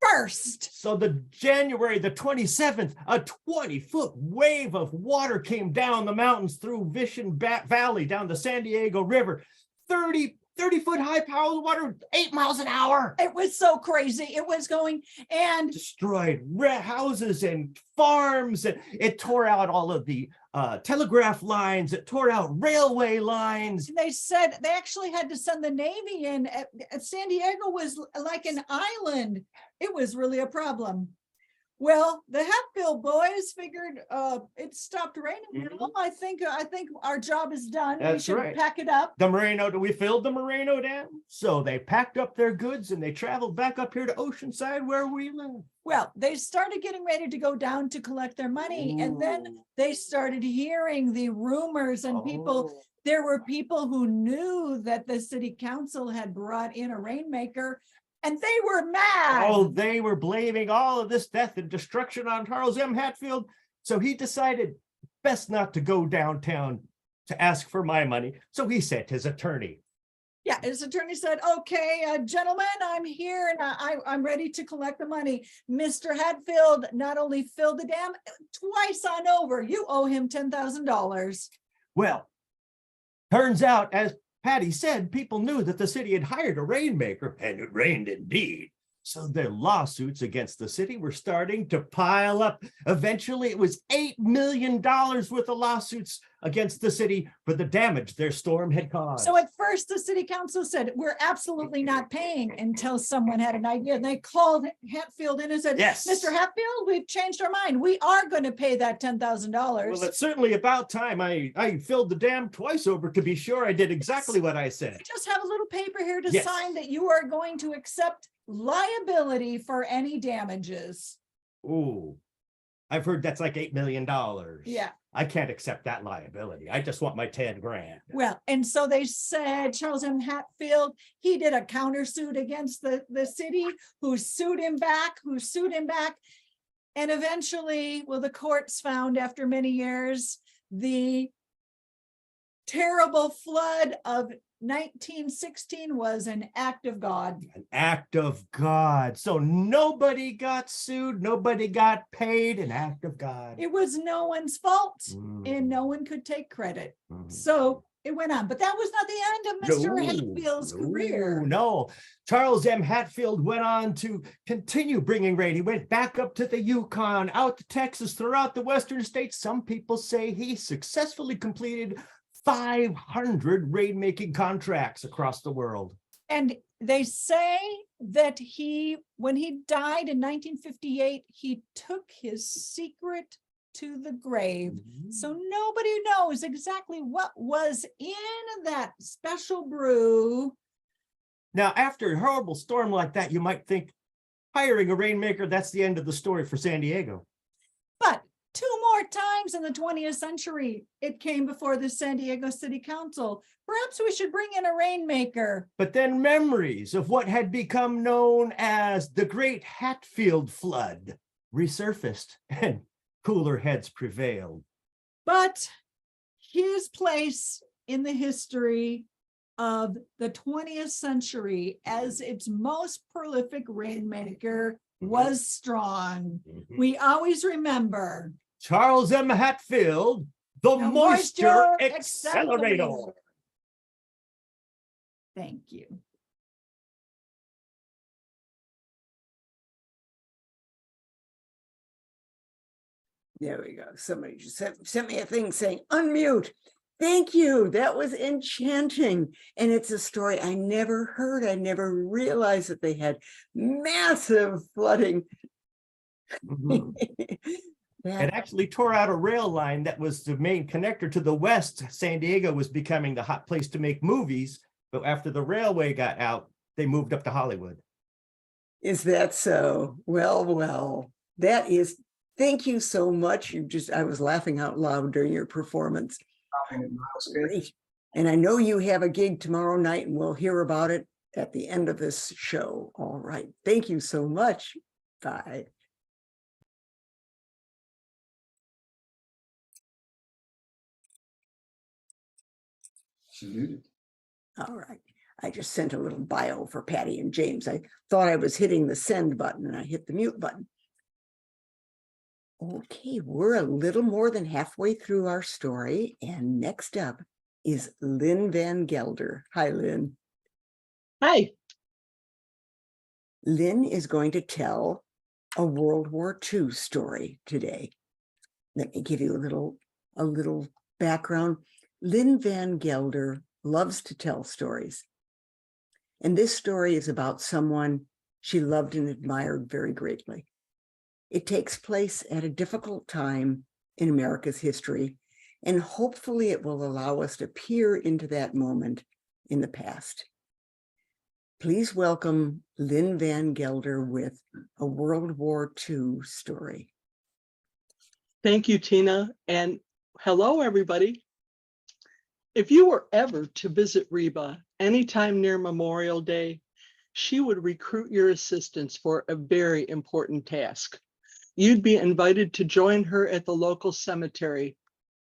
Speaker 7: burst.
Speaker 6: So the January the 27th, a 20-foot wave of water came down the mountains through Vision Valley down the San Diego River. 30-foot high power water, 8 miles an hour.
Speaker 7: It was so crazy. It was going and
Speaker 6: Destroyed houses and farms. And it tore out all of the telegraph lines. It tore out railway lines.
Speaker 7: they said they actually had to send the Navy in. San Diego was like an island. It was really a problem. Well, the Hatfield boys figured it stopped raining.
Speaker 6: Mhm.
Speaker 7: I think our job is done.
Speaker 6: That's
Speaker 7: we should
Speaker 6: right.
Speaker 7: pack it up.
Speaker 6: We filled the Moreno Dam. So they packed up their goods and they traveled back up here to Oceanside where we live.
Speaker 7: Well, they started getting ready to go down to collect their money. And then they started hearing the rumors and people.
Speaker 6: Oh.
Speaker 7: There were people who knew that the city council had brought in a rainmaker and they were mad.
Speaker 6: Oh, they were blaming all of this death and destruction on Charles M. Hatfield. So he decided best not to go downtown to ask for my money. So he sent his attorney.
Speaker 7: Yeah, his attorney said, okay, gentlemen, I'm here and I'm ready to collect the money. Mr. Hatfield not only filled the dam twice on over, you owe him $10,000.
Speaker 6: Well, turns out, as Patty said, people knew that the city had hired a rainmaker, and it rained indeed. So their lawsuits against the city were starting to pile up. Eventually, it was $8 million worth of lawsuits against the city for the damage their storm had caused.
Speaker 7: So at first, the city council said, we're absolutely not paying until someone had an idea. And they called Hatfield in and said,
Speaker 6: Yes.
Speaker 7: Mr. Hatfield, we've changed our mind. We are going to pay that $10,000.
Speaker 6: Well, it's certainly about time. I filled the dam twice over to be sure I did exactly what I said.
Speaker 7: Just have a little paper here to
Speaker 6: Yes.
Speaker 7: sign that you are going to accept liability for any damages.
Speaker 6: Ooh, I've heard that's like $8 million.
Speaker 7: Yeah.
Speaker 6: I can't accept that liability. I just want my 10 grand.
Speaker 7: Well, and so they said Charles M. Hatfield, he did a countersuit against the city, who sued him back. And eventually, well, the courts found after many years, the terrible flood of 1916 was an act of God.
Speaker 6: An act of God. So nobody got sued, nobody got paid, an act of God.
Speaker 7: It was no one's fault
Speaker 6: Mm.
Speaker 7: and no one could take credit.
Speaker 6: Mm.
Speaker 7: So it went on, but that was not the end of Mr. Hatfield's career.
Speaker 6: No, Charles M. Hatfield went on to continue bringing rain. He went back up to the Yukon, out to Texas, throughout the western states. Some people say he successfully completed 500 rainmaking contracts across the world.
Speaker 7: And they say that when he died in 1958, he took his secret to the grave. So nobody knows exactly what was in that special brew.
Speaker 6: Now, after a horrible storm like that, you might think hiring a rainmaker, that's the end of the story for San Diego.
Speaker 7: But 2 more more times in the 20th century, it came before the San Diego City Council. Perhaps we should bring in a rainmaker.
Speaker 6: But then memories of what had become known as the Great Hatfield Flood resurfaced and cooler heads prevailed.
Speaker 7: But his place in the history of the 20th century as its most prolific rainmaker was strong. We always remember
Speaker 6: Charles M. Hatfield, the
Speaker 7: the
Speaker 6: Moisture
Speaker 7: moisture
Speaker 6: Accelerator.
Speaker 7: Thank you.
Speaker 1: There we go. Somebody just sent me a thing saying unmute. Thank you. That was enchanting. And it's a story I never heard. I never realized that they had massive flooding.
Speaker 6: Mhm. It actually tore out a rail line that was the main connector to the west. San Diego was becoming the hot place to make movies, but after the railway got out, they moved up to Hollywood.
Speaker 1: Is that so? Well, that is, thank you so much. I was laughing out loud during your performance. Great. And I know you have a gig tomorrow night and we'll hear about it at the end of this show. All right. Thank you so much. Bye. All right. I just sent a little bio for Patty and James. I thought I was hitting the send button and I hit the mute button. Okay, we're a little more than halfway through our story. And next up is Lynn Van Gelder. Hi, Lynn.
Speaker 8: Hi.
Speaker 1: Lynn is going to tell a World War II story today. Let me give you a little background. Lynn Van Gelder loves to tell stories. And this story is about someone she loved and admired very greatly. It takes place at a difficult time in America's history, and hopefully it will allow us to peer into that moment in the past. Please welcome Lynn Van Gelder with a World War II story.
Speaker 8: Thank you, Tina. And hello, everybody. If you were ever to visit Reba anytime near Memorial Day, she would recruit your assistance for a very important task. You'd be invited to join her at the local cemetery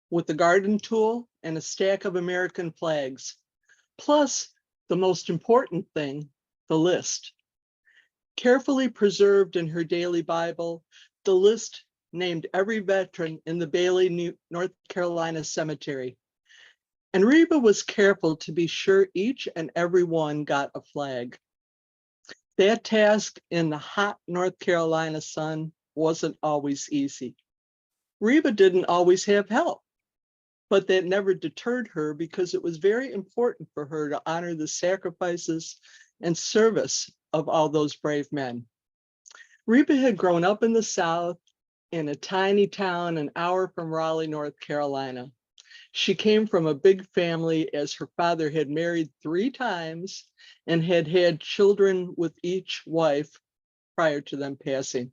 Speaker 8: with a garden tool and a stack of American flags, plus the most important thing, the list. Carefully preserved in her daily Bible, the list named every veteran in the Bailey, North Carolina cemetery. And Reba was careful to be sure each and every one got a flag. That task in the hot North Carolina sun wasn't always easy. Reba didn't always have help, but that never deterred her because it was very important for her to honor the sacrifices and service of all those brave men. Reba had grown up in the South in a tiny town an hour from Raleigh, North Carolina. She came from a big family as her father had married 3 times and had had children with each wife prior to them passing.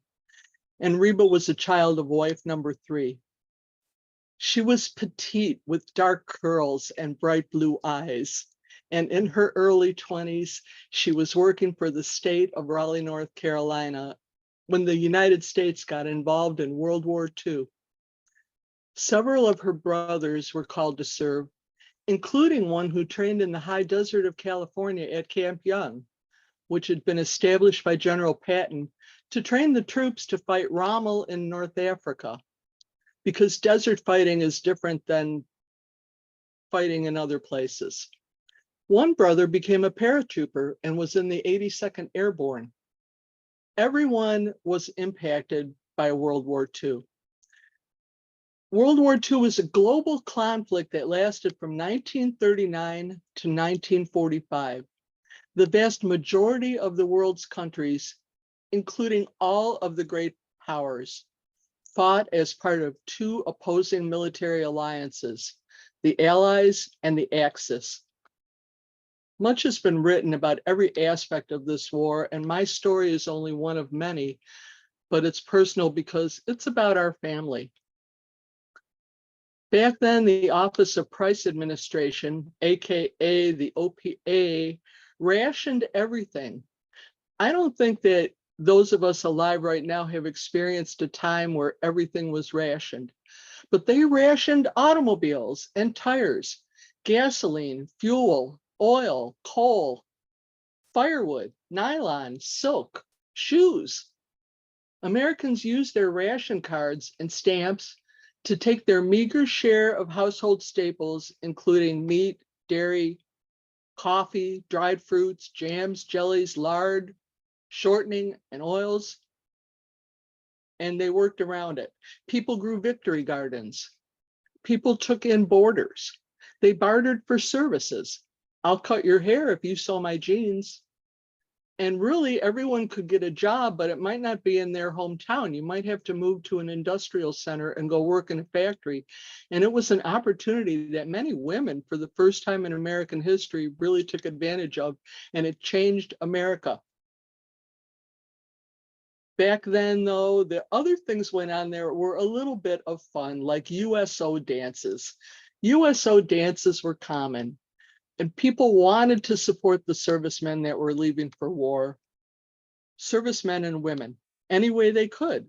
Speaker 8: And Reba was a child of wife number 3. She was petite with dark curls and bright blue eyes. And in her early 20s, she was working for the state of Raleigh, North Carolina, when the United States got involved in World War II. Several of her brothers were called to serve, including one who trained in the high desert of California at Camp Young, which had been established by General Patton to train the troops to fight Rommel in North Africa, because desert fighting is different than fighting in other places. One brother became a paratrooper and was in the 82nd Airborne. Everyone was impacted by World War II. World War II was a global conflict that lasted from 1939 to 1945. The vast majority of the world's countries, including all of the great powers, fought as part of 2 opposing military alliances, the Allies and the Axis. Much has been written about every aspect of this war, and my story is only one of many, but it's personal because it's about our family. Back then, the Office of Price Administration, AKA the OPA, rationed everything. I don't think that those of us alive right now have experienced a time where everything was rationed, but they rationed automobiles and tires, gasoline, fuel, oil, coal, firewood, nylon, silk, shoes. Americans used their ration cards and stamps to take their meager share of household staples, including meat, dairy, coffee, dried fruits, jams, jellies, lard, shortening, and oils, and they worked around it. People grew victory gardens. People took in boarders. They bartered for services. I'll cut your hair if you sew my jeans. And really, everyone could get a job, but it might not be in their hometown. You might have to move to an industrial center and go work in a factory. And it was an opportunity that many women, for the first time in American history, really took advantage of, and it changed America. Back then, though, the other things went on there were a little bit of fun, like USO dances. USO dances were common, and people wanted to support the servicemen that were leaving for war, servicemen and women, any way they could.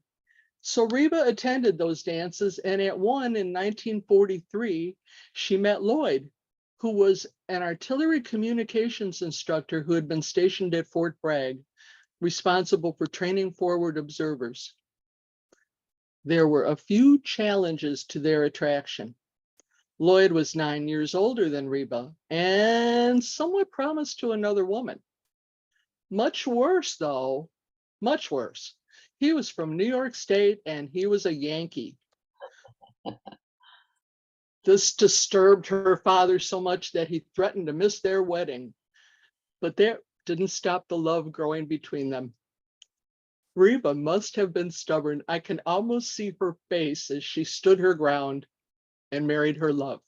Speaker 8: So Reba attended those dances, and at one in 1943, she met Lloyd, who was an artillery communications instructor who had been stationed at Fort Bragg, responsible for training forward observers. There were a few challenges to their attraction. Lloyd was 9 years older than Reba and somewhat promised to another woman. Much worse, though, much worse. He was from New York State and he was a Yankee. This disturbed her father so much that he threatened to miss their wedding, but that didn't stop the love growing between them. Reba must have been stubborn. I can almost see her face as she stood her ground and married her love.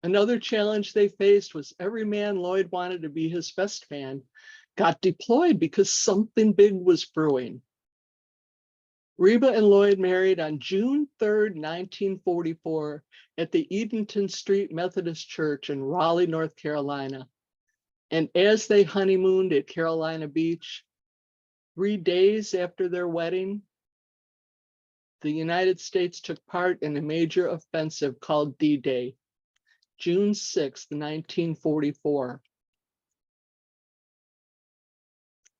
Speaker 8: Another challenge they faced was every man Lloyd wanted to be his best man got deployed because something big was brewing. Reba and Lloyd married on June 3rd, 1944 at the Edenton Street Methodist Church in Raleigh, North Carolina. And as they honeymooned at Carolina Beach, 3 days after their wedding, the United States took part in a major offensive called D-Day, June 6, 1944.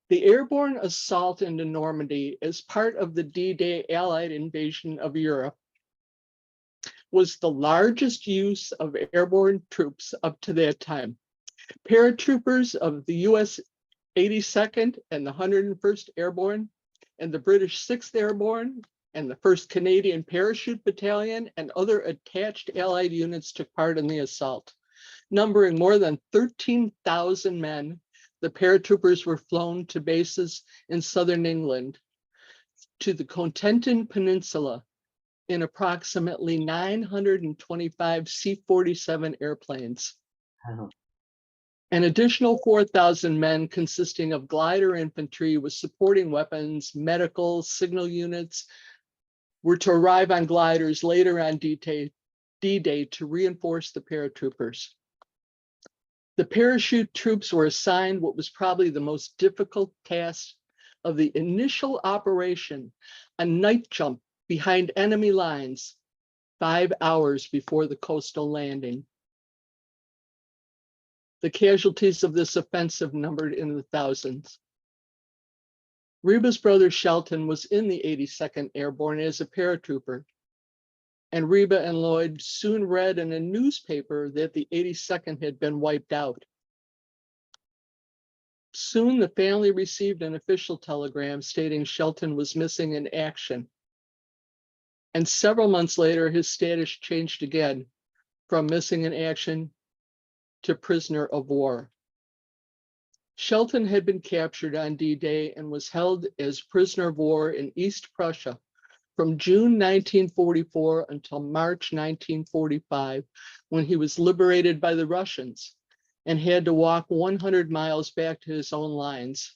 Speaker 8: The airborne assault into Normandy as part of the D-Day Allied invasion of Europe was the largest use of airborne troops up to that time. Paratroopers of the US 82nd and the 101st Airborne and the British 6th Airborne and the 1st Canadian Parachute Battalion and other attached Allied units took part in the assault. Numbering more than 13,000 men, the paratroopers were flown to bases in southern England, to the Cotentin Peninsula in approximately 925 C-47 airplanes. An additional 4,000 men consisting of glider infantry with supporting weapons, medical, signal units were to arrive on gliders later on D-Day to reinforce the paratroopers. The parachute troops were assigned what was probably the most difficult task of the initial operation, a night jump behind enemy lines 5 hours before the coastal landing. The casualties of this offensive numbered in the thousands. Reba's brother Shelton was in the 82nd Airborne as a paratrooper, and Reba and Lloyd soon read in a newspaper that the 82nd had been wiped out. Soon the family received an official telegram stating Shelton was missing in action. And several months later, his status changed again from missing in action to prisoner of war. Shelton had been captured on D-Day and was held as prisoner of war in East Prussia from June 1944 until March 1945, when he was liberated by the Russians and had to walk 100 miles back to his own lines.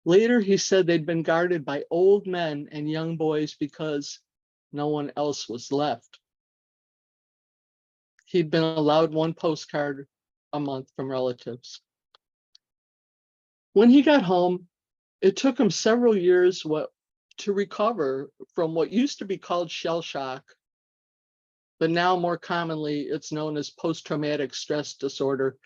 Speaker 8: Later, he said they'd been guarded by old men and young boys because No one else was left. He'd been allowed one postcard a month from relatives. When he got home, it took him several years to recover from what used to be called shell shock, but now more commonly it's known as post-traumatic stress disorder.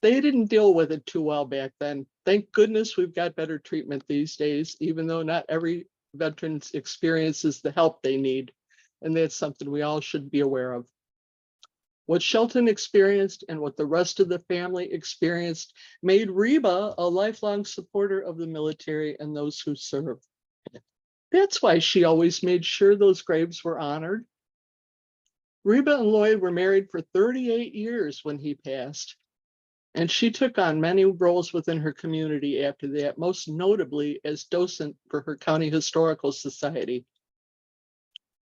Speaker 8: They didn't deal with it too well back then. Thank goodness we've got better treatment these days, even though not every veteran experiences the help they need. And that's something we all should be aware of. What Shelton experienced and what the rest of the family experienced made Reba a lifelong supporter of the military and those who serve. That's why she always made sure those graves were honored. Reba and Lloyd were married for 38 years when he passed, and she took on many roles within her community after that, most notably as docent for her county historical society.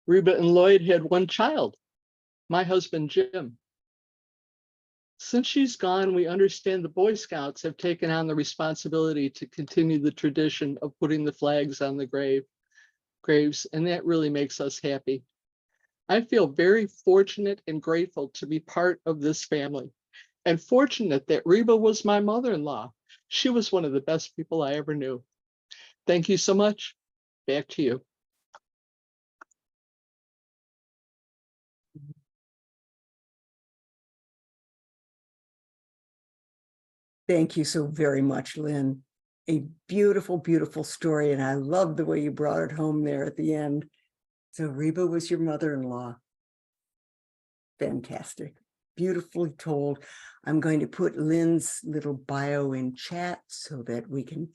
Speaker 8: Reba and Lloyd had one child, my husband, Jim. Since she's gone, we understand the Boy Scouts have taken on the responsibility to continue the tradition of putting the flags on the graves, and that really makes us happy. I feel very fortunate and grateful to be part of this family, and fortunate that Reba was my mother-in-law. She was one of the best people I ever knew. Thank you so much. Back to you.
Speaker 1: Thank you so very much, Lynn. A beautiful, beautiful story. And I love the way you brought it home there at the end. So Reba was your mother-in-law. Fantastic. Beautifully told. I'm going to put Lynn's little bio in chat so that we can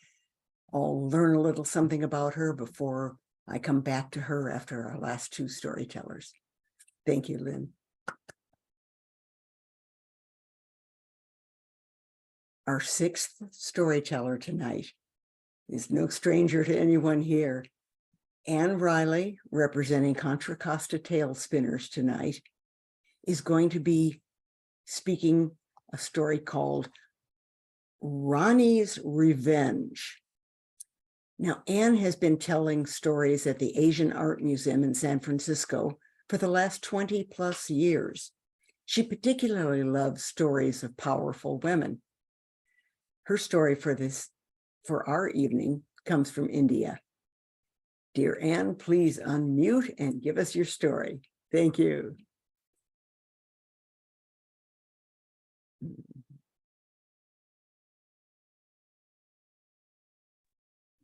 Speaker 1: all learn a little something about her before I come back to her after our last two storytellers. Thank you, Lynn. Our sixth storyteller tonight is no stranger to anyone here. Anne Riley, representing Contra Costa Tale Spinners tonight, is going to be speaking a story called Ronnie's Revenge. Now, Anne has been telling stories at the Asian Art Museum in San Francisco for the last 20 plus years. She particularly loves stories of powerful women. Her story for our evening comes from India. Dear Anne, please unmute and give us your story. Thank you.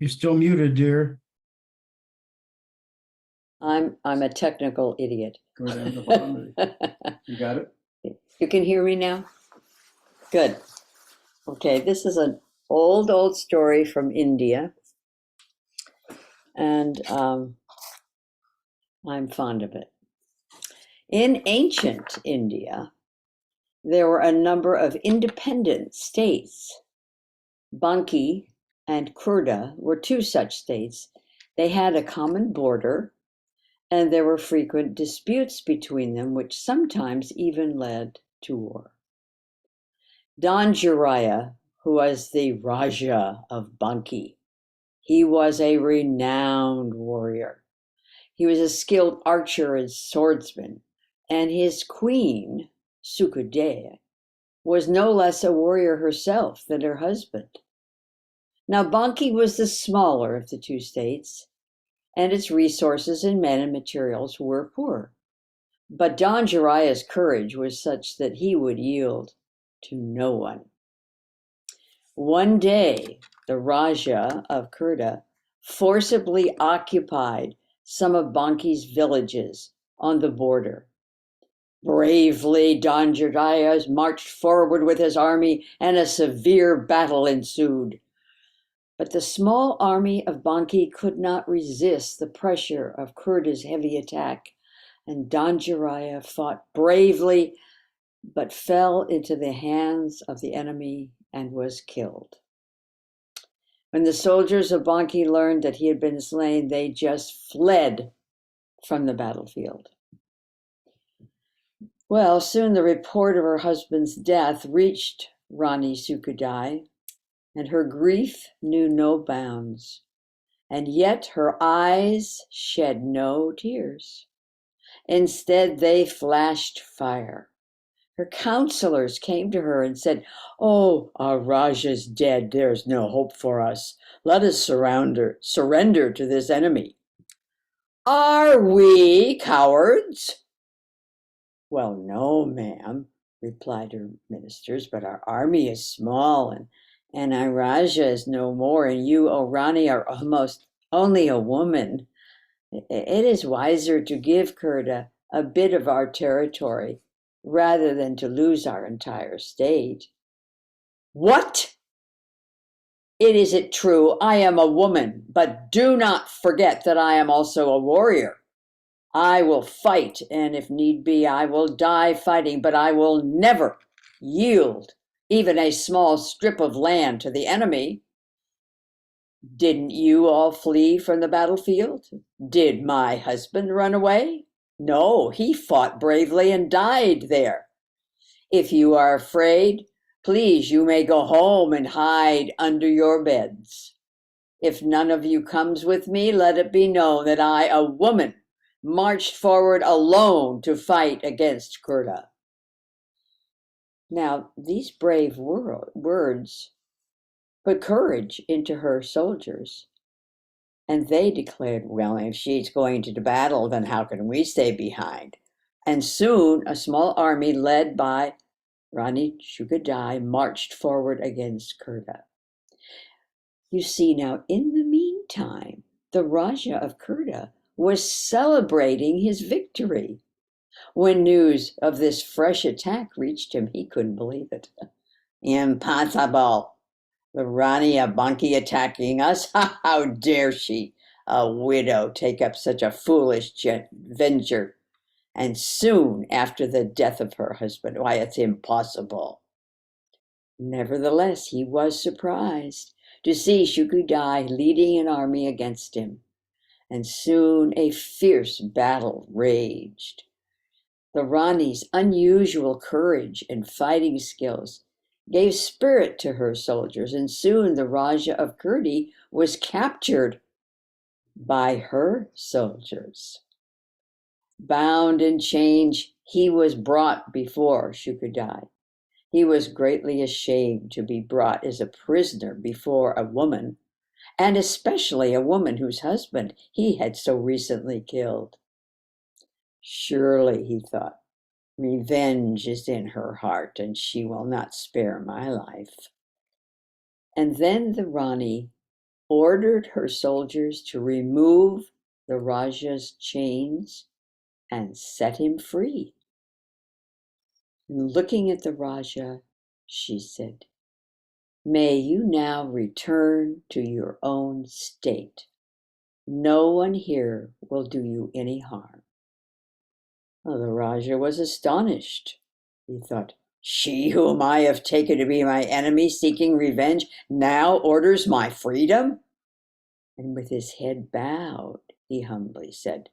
Speaker 6: You're still muted, dear.
Speaker 9: I'm a technical idiot.
Speaker 6: Go down to the bottom. You got it?
Speaker 9: You can hear me now? Good. Okay, this is an old story from India. And I'm fond of it. In ancient India, there were a number of independent states. Banki and Kurda were two such states. They had a common border, and there were frequent disputes between them, which sometimes even led to war. Danjuraya, who was the Raja of Banki, he was a renowned warrior. He was a skilled archer and swordsman, and his queen, Sukadeva, was no less a warrior herself than her husband. Now, Banki was the smaller of the two states, and its resources in men and materials were poor. But Danjuraya's courage was such that he would yield to no one. One day, the Raja of Kurda forcibly occupied some of Banki's villages on the border. Bravely, Danjuraya marched forward with his army, and a severe battle ensued. But the small army of Banki could not resist the pressure of Kurda's heavy attack, and Danjuraya fought bravely, but fell into the hands of the enemy and was killed. When the soldiers of Banki learned that he had been slain, they just fled from the battlefield. Well, soon the report of her husband's death reached Rani Sukadeva, and her grief knew no bounds. and yet her eyes shed no tears. Instead, they flashed fire. Her counselors came to her and said, "Oh, our Raja's dead. There's no hope for us. Let us surrender to this enemy." "Are we cowards?" "Well, no, ma'am," replied her ministers, "but our army is small, and our Raja is no more, and you, O Rani, are almost only a woman. It is wiser to give Kurda a bit of our territory rather than to lose our entire state." "What? Is it true I am a woman, but do not forget that I am also a warrior. I will fight, and if need be, I will die fighting, but I will never yield even a small strip of land to the enemy. Didn't you all flee from the battlefield? Did my husband run away? No, he fought bravely and died there. If you are afraid, please, you may go home and hide under your beds. If none of you comes with me, let it be known that I, a woman, marched forward alone to fight against Kurda." Now, these brave words put courage into her soldiers, and they declared, "Well, if she's going to battle, then how can we stay behind?" And soon a small army led by Rani Shukadai marched forward against Kurda. You see, now, in the meantime, the Raja of Kurda was celebrating his victory. When news of this fresh attack reached him, he couldn't believe it. "Impossible! The Rani of Banki attacking us? How dare she, a widow, take up such a foolish venture? And soon after the death of her husband. Why, it's impossible." Nevertheless, he was surprised to see Shukudai leading an army against him, and soon a fierce battle raged. The Rani's unusual courage and fighting skills gave spirit to her soldiers, and soon the Raja of Kurdi was captured by her soldiers. Bound in chains, he was brought before Shukudai. He was greatly ashamed to be brought as a prisoner before a woman, and especially a woman whose husband he had so recently killed. Surely, he thought, revenge is in her heart, and she will not spare my life. And then the Rani ordered her soldiers to remove the Raja's chains and set him free. And looking at the Raja, she said, "May you now return to your own state. No one here will do you any harm." Well, the Raja was astonished. He thought, "She whom I have taken to be my enemy seeking revenge now orders my freedom?" And with his head bowed, he humbly said,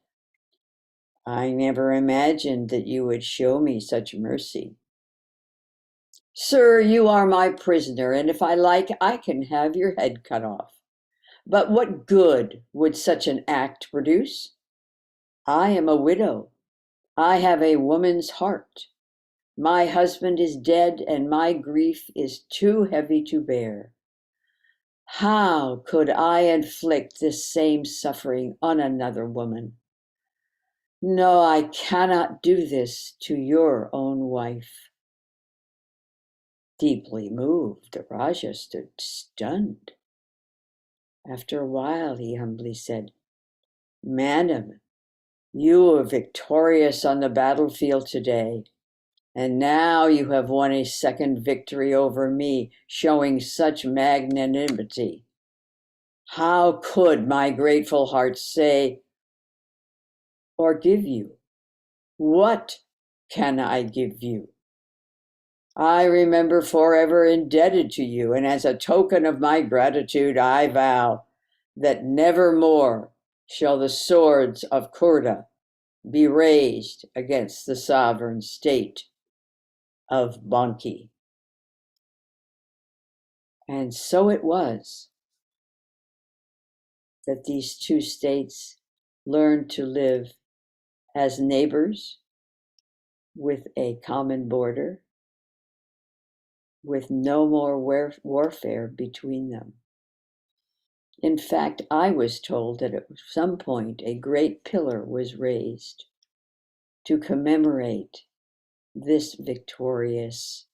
Speaker 9: "I never imagined that you would show me such mercy. Sir, you are my prisoner, and if I like, I can have your head cut off. But what good would such an act produce? I am a widow. I have a woman's heart. My husband is dead, and my grief is too heavy to bear. How could I inflict this same suffering on another woman? No, I cannot do this to your own wife." Deeply moved, the Raja stood stunned. After a while, he humbly said, "Madam, you were victorious on the battlefield today, and now you have won a second victory over me, showing such magnanimity. How could my grateful heart say or give you? What can I give you? I remember forever indebted to you, and as a token of my gratitude, I vow that never more shall the swords of Kurda be raised against the sovereign state of Banki." And so it was. that these two states learned to live as neighbors with a common border, with no more warfare between them. In fact, I was told that at some point a great pillar was raised to commemorate this victorious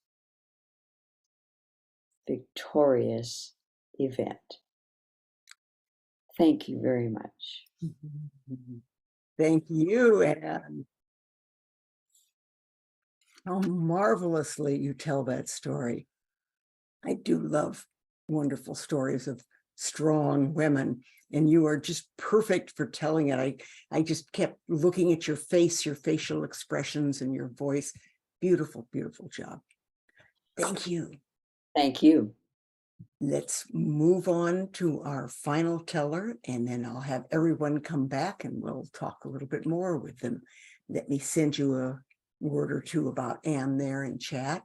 Speaker 9: event. Thank you very much.
Speaker 1: Thank you, Anne. How marvelously you tell that story. I do love wonderful stories of strong women, and you are just perfect for telling it. I just kept looking at your face, your facial expressions, and your voice. Beautiful, beautiful job. Thank you.
Speaker 9: Thank you.
Speaker 1: Let's move on to our final teller, and then I'll have everyone come back and we'll talk a little bit more with them. Let me send you a word or two about Anne there in chat.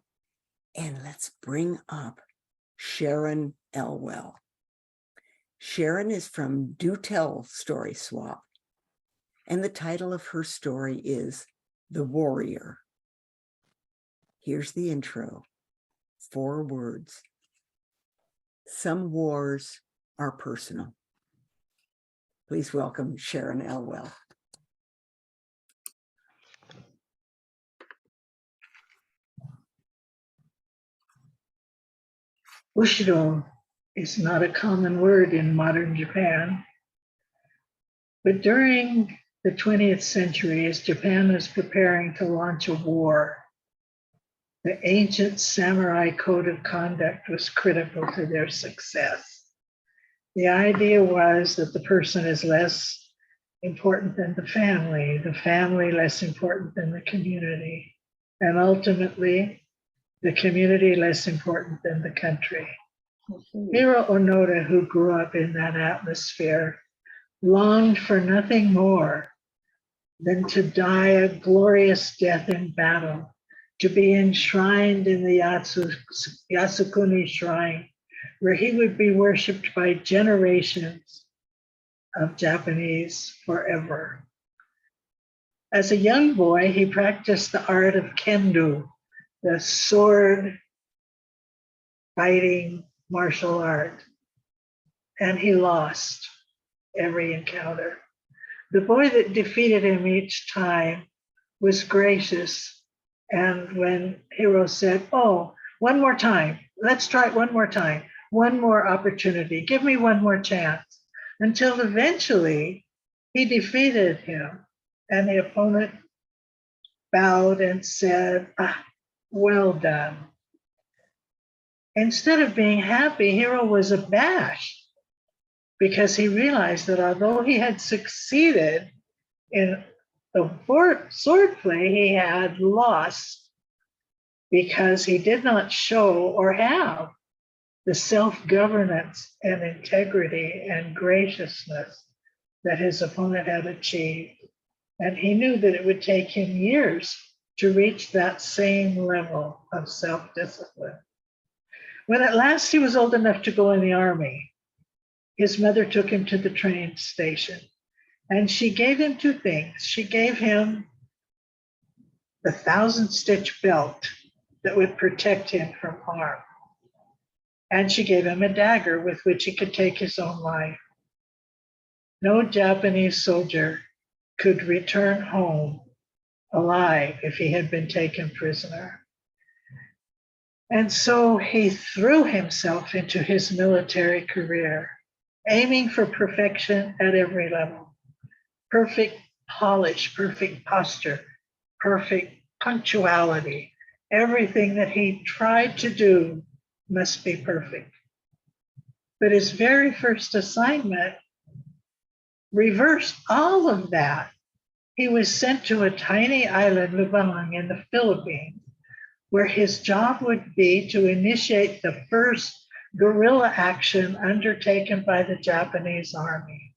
Speaker 1: And let's bring up Sharon Elwell. Sharon is from Do Tell Story Swap, and the title of her story is The Warrior. Here's the intro. 4 words. Some wars are personal. Please welcome Sharon Elwell.
Speaker 10: Bushido is not a common word in modern Japan, but during the 20th century, as Japan was preparing to launch a war, the ancient samurai code of conduct was critical to their success. The idea was that the person is less important than the family less important than the community, and ultimately, the community less important than the country. Hiro Onoda, who grew up in that atmosphere, longed for nothing more than to die a glorious death in battle, to be enshrined in the Yasukuni shrine, where he would be worshipped by generations of Japanese forever. As a young boy, he practiced the art of kendo, the sword fighting martial art, and he lost every encounter. The boy that defeated him each time was gracious, and when Hiro said, "Oh, one more time, let's try it one more time, one more opportunity, give me one more chance," until eventually he defeated him, and the opponent bowed and said, "Well done." Instead of being happy, Hiro was abashed because he realized that although he had succeeded in the sword play, he had lost because he did not show or have the self-governance and integrity and graciousness that his opponent had achieved. And he knew that it would take him years to reach that same level of self-discipline. When at last he was old enough to go in the army, his mother took him to the train station, and she gave him 2 things. She gave him the 1,000-stitch belt that would protect him from harm, and she gave him a dagger with which he could take his own life. No Japanese soldier could return home alive if he had been taken prisoner. And so he threw himself into his military career, aiming for perfection at every level. Perfect polish, perfect posture, perfect punctuality. Everything that he tried to do must be perfect. But his very first assignment reversed all of that. He was sent to a tiny island, Lubang, in the Philippines, where his job would be to initiate the first guerrilla action undertaken by the Japanese army.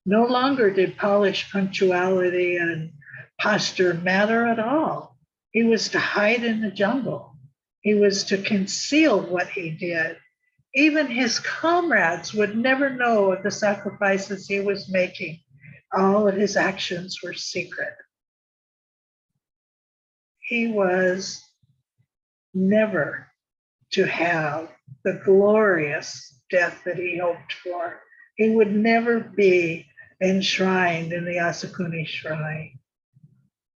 Speaker 10: No longer did polish, punctuality, and posture matter at all. He was to hide in the jungle. He was to conceal what he did. Even his comrades would never know of the sacrifices he was making. All of his actions were secret. He was never to have the glorious death that he hoped for. He would never be enshrined in the Asakuni shrine.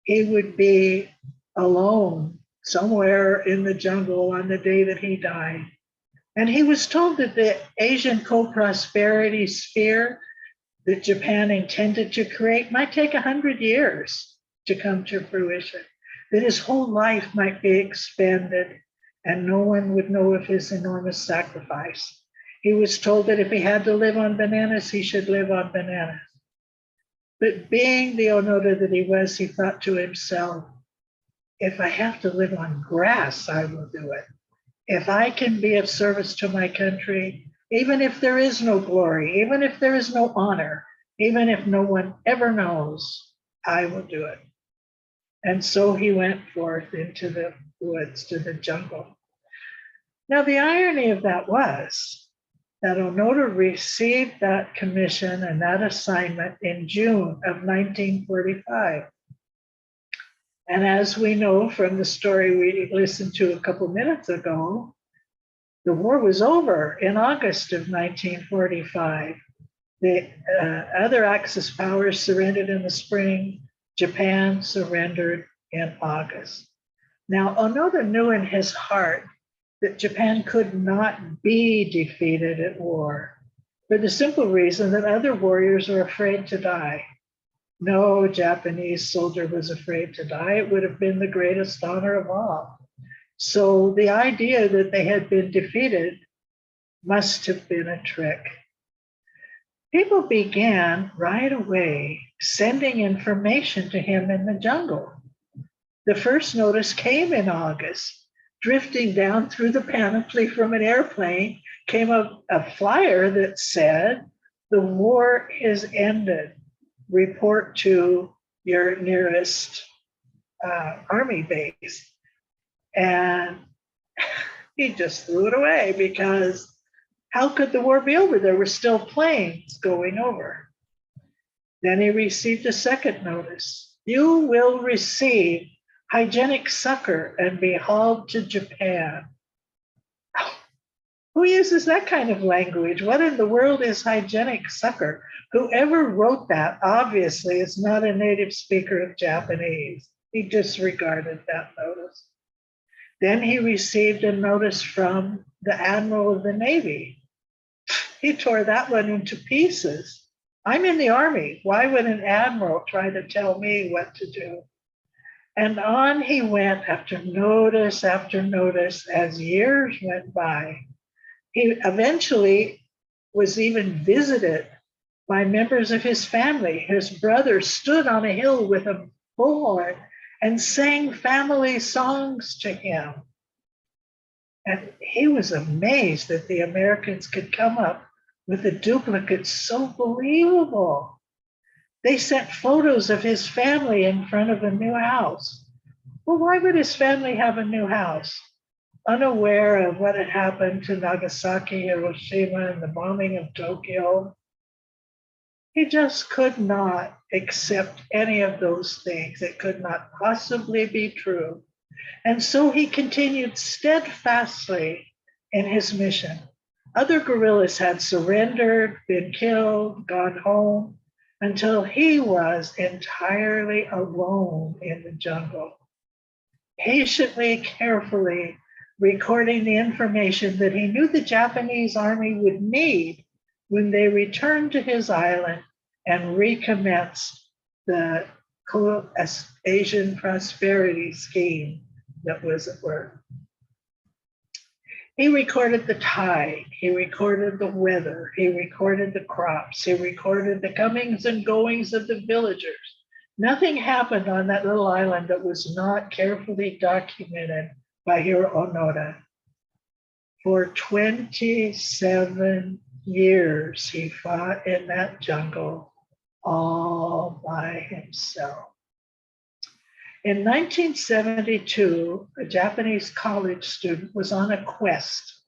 Speaker 10: He would be alone somewhere in the jungle on the day that he died. And he was told that the Asian co-prosperity sphere that Japan intended to create might take 100 years to come to fruition, that his whole life might be expended and no one would know of his enormous sacrifice. He was told that if he had to live on bananas, he should live on bananas. But being the Onoda that he was, he thought to himself, if I have to live on grass, I will do it. If I can be of service to my country, even if there is no glory, even if there is no honor, even if no one ever knows, I will do it. And so he went forth into the woods, to the jungle. Now, the irony of that was that Onoda received that commission and that assignment in June of 1945. And as we know from the story we listened to a couple minutes ago, the war was over in August of 1945. The other Axis powers surrendered in the spring. Japan surrendered in August. Now, Onoda knew in his heart that Japan could not be defeated at war for the simple reason that other warriors are afraid to die. No Japanese soldier was afraid to die. It would have been the greatest honor of all. So the idea that they had been defeated must have been a trick. People began right away sending information to him in the jungle. The first notice came in August. Drifting down through the panoply from an airplane came a flyer that said, "The war is ended. Report to your nearest army base." And he just threw it away because how could the war be over? There were still planes going over. Then he received a second notice. "You will receive hygienic succor and be hauled to Japan." Who uses that kind of language? What in the world is hygienic succor? Whoever wrote that obviously is not a native speaker of Japanese. He disregarded that notice. Then he received a notice from the Admiral of the Navy. He tore that one into pieces. I'm in the Army. Why would an admiral try to tell me what to do? And on he went after notice as years went by. He eventually was even visited by members of his family. His brother stood on a hill with a bullhorn and sang family songs to him. And he was amazed that the Americans could come up with a duplicate so believable. They sent photos of his family in front of a new house. Well, why would his family have a new house? Unaware of what had happened to Nagasaki, Hiroshima, and the bombing of Tokyo, he just could not accept any of those things. It could not possibly be true. And so he continued steadfastly in his mission. Other guerrillas had surrendered, been killed, gone home, until he was entirely alone in the jungle, patiently, carefully recording the information that he knew the Japanese army would need when they returned to his island and recommenced the Asian prosperity scheme that was at work. He recorded the tide, he recorded the weather, he recorded the crops, he recorded the comings and goings of the villagers. Nothing happened on that little island that was not carefully documented by Hiro Onoda. For 27 years, he fought in that jungle all by himself. In 1972, a Japanese college student was on a quest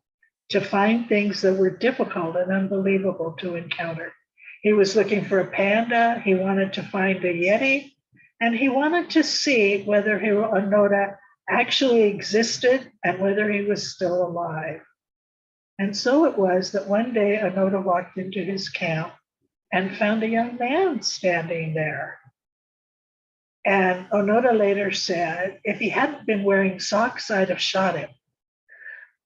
Speaker 10: to find things that were difficult and unbelievable to encounter. He was looking for a panda, he wanted to find a yeti, and he wanted to see whether Onoda actually existed and whether he was still alive. And so it was that one day Onoda walked into his camp and found a young man standing there. And Onoda later said, if he hadn't been wearing socks, I'd have shot him.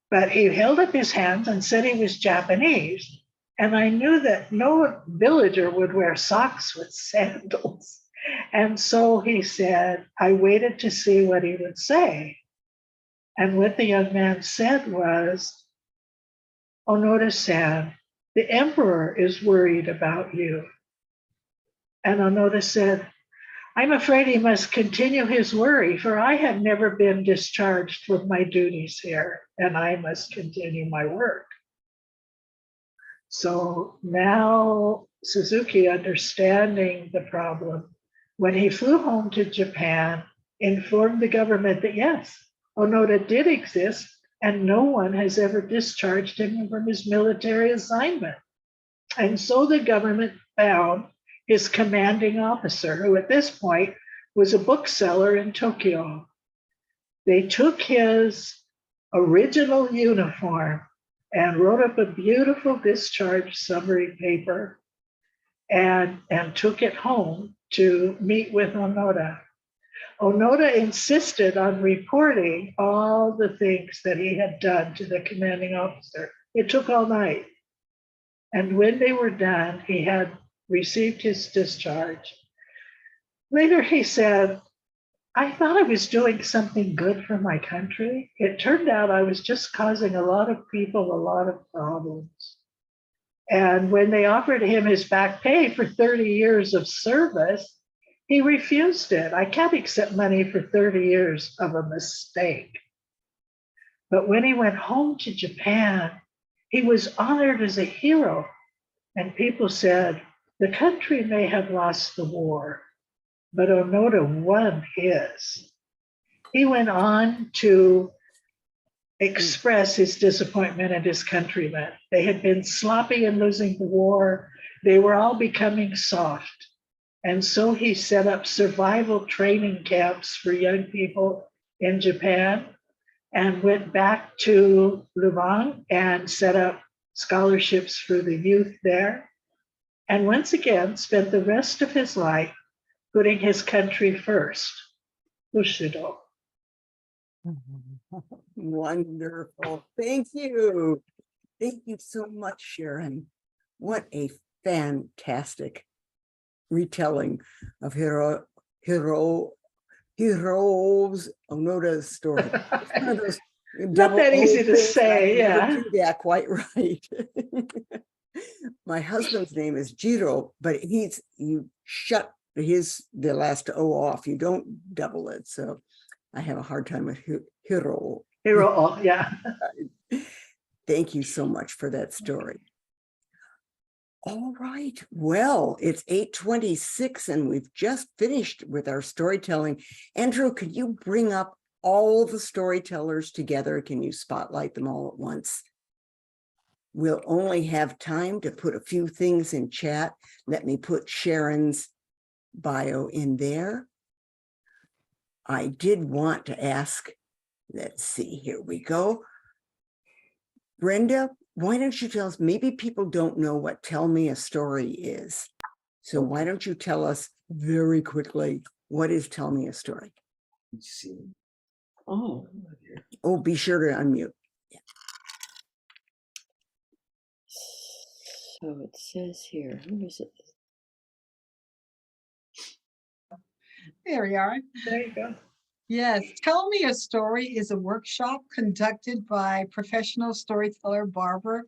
Speaker 10: But he held up his hands and said he was Japanese. And I knew that no villager would wear socks with sandals. And so he said, I waited to see what he would say. And what the young man said was, Onoda-san, the emperor is worried about you. And Onoda said, I'm afraid he must continue his worry, for I have never been discharged from my duties here, and I must continue my work. So now Suzuki, understanding the problem, when he flew home to Japan, informed the government that yes, Onoda did exist, and no one has ever discharged him from his military assignment. And so the government found his commanding officer, who at this point was a bookseller in Tokyo. They took his original uniform and wrote up a beautiful discharge summary paper and took it home to meet with Onoda. Onoda insisted on reporting all the things that he had done to the commanding officer. It took all night. And when they were done, he had received his discharge. Later he said, I thought I was doing something good for my country. It turned out I was just causing a lot of people a lot of problems. And when they offered him his back pay for 30 years of service, he refused it. I can't accept money for 30 years of a mistake. But when he went home to Japan, he was honored as a hero. And people said, the country may have lost the war, but Onoda won his. He went on to express his disappointment at his countrymen. They had been sloppy in losing the war. They were all becoming soft. And so he set up survival training camps for young people in Japan and went back to Lubang and set up scholarships for the youth there. And once again, spent the rest of his life putting his country first. Bushido.
Speaker 1: Wonderful. Thank you. Thank you so much, Sharon. What a fantastic retelling of Onoda's story. It's one of those
Speaker 10: Not that easy to
Speaker 1: things,
Speaker 10: say,
Speaker 1: but I
Speaker 10: yeah.
Speaker 1: never do that quite right. My husband's name is Jiro, but you shut the last O off. You don't double it. So I have a hard time with Hiro.
Speaker 10: Hiro, yeah.
Speaker 1: Thank you so much for that story. All right. Well, it's 8:26 and we've just finished with our storytelling. Andrew, could you bring up all the storytellers together? Can you spotlight them all at once? We'll only have time to put a few things in chat. Let me put Sharon's bio in there. I did want to ask, let's see, here we go. Brenda, why don't you tell us, maybe people don't know what Tell Me a Story is. So why don't you tell us very quickly, what is Tell Me a Story?
Speaker 9: Let's see. Oh,
Speaker 1: be sure to unmute. Yeah.
Speaker 9: So it says here, who is it?
Speaker 4: There we are.
Speaker 10: There you go.
Speaker 4: Yes, Tell Me a Story is a workshop conducted by professional storyteller Barbara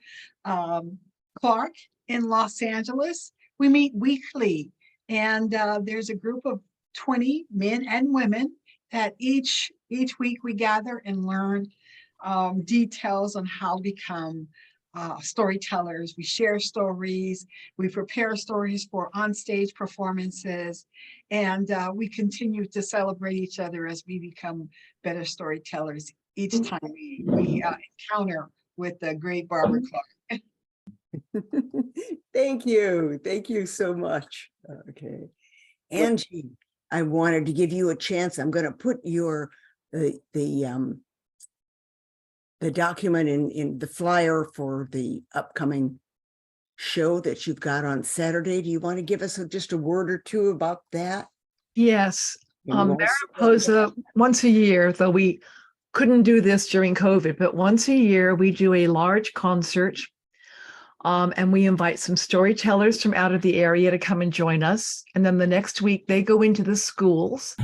Speaker 4: Clark in Los Angeles. We meet weekly, and there's a group of 20 men and women that each week we gather and learn details on how to become storytellers. We share stories, we prepare stories for onstage performances, and we continue to celebrate each other as we become better storytellers each time we encounter with the great Barbara Clark.
Speaker 1: Thank you. Thank you so much. Okay. Angie, I wanted to give you a chance. I'm going to put your the document in the flyer for the upcoming show that you've got on Saturday. Do you want to give us just a word or two about that?
Speaker 5: Yes.
Speaker 1: And you also-
Speaker 5: Mariposa, once a year, though we couldn't do this during COVID, but once a year we do a large concert. And we invite some storytellers from out of the area to come and join us. And then the next week they go into the schools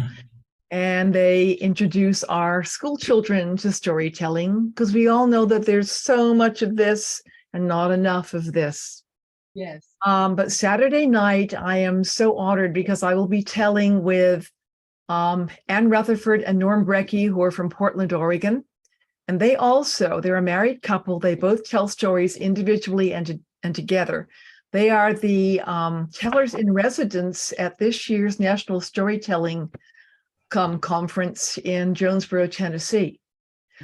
Speaker 5: and they introduce our school children to storytelling, because we all know that there's so much of this and not enough of this.
Speaker 4: Yes.
Speaker 5: But Saturday night, I am so honored because I will be telling with Ann Rutherford and Norm Brecky, who are from Portland, Oregon. And they're a married couple. They both tell stories individually and together. They are the tellers in residence at this year's National Storytelling Conference in Jonesboro, Tennessee.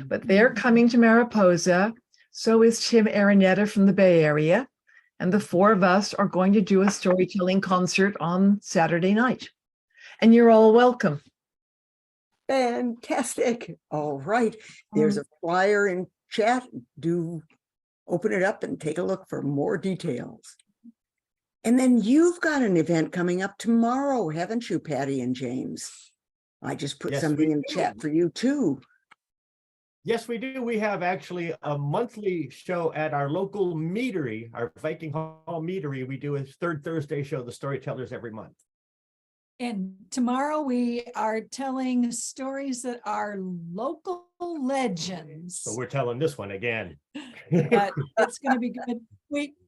Speaker 5: But they're coming to Mariposa. So is Tim Araneta from the Bay Area. And the four of us are going to do a storytelling concert on Saturday night. And you're all welcome.
Speaker 1: Fantastic. All right. There's a flyer in chat. Do open it up and take a look for more details. And then you've got an event coming up tomorrow, haven't you, Patty and James? I just put
Speaker 6: Yes,
Speaker 1: something
Speaker 6: we
Speaker 1: in
Speaker 6: do.
Speaker 1: chat for you too.
Speaker 6: Yes, we do. We have actually a monthly show at our local meadery, our Viking Hall meadery. We do a third Thursday show, the storytellers, every month.
Speaker 7: And tomorrow we are telling stories that are local legends.
Speaker 6: So we're telling this one again.
Speaker 7: But it's going to be good.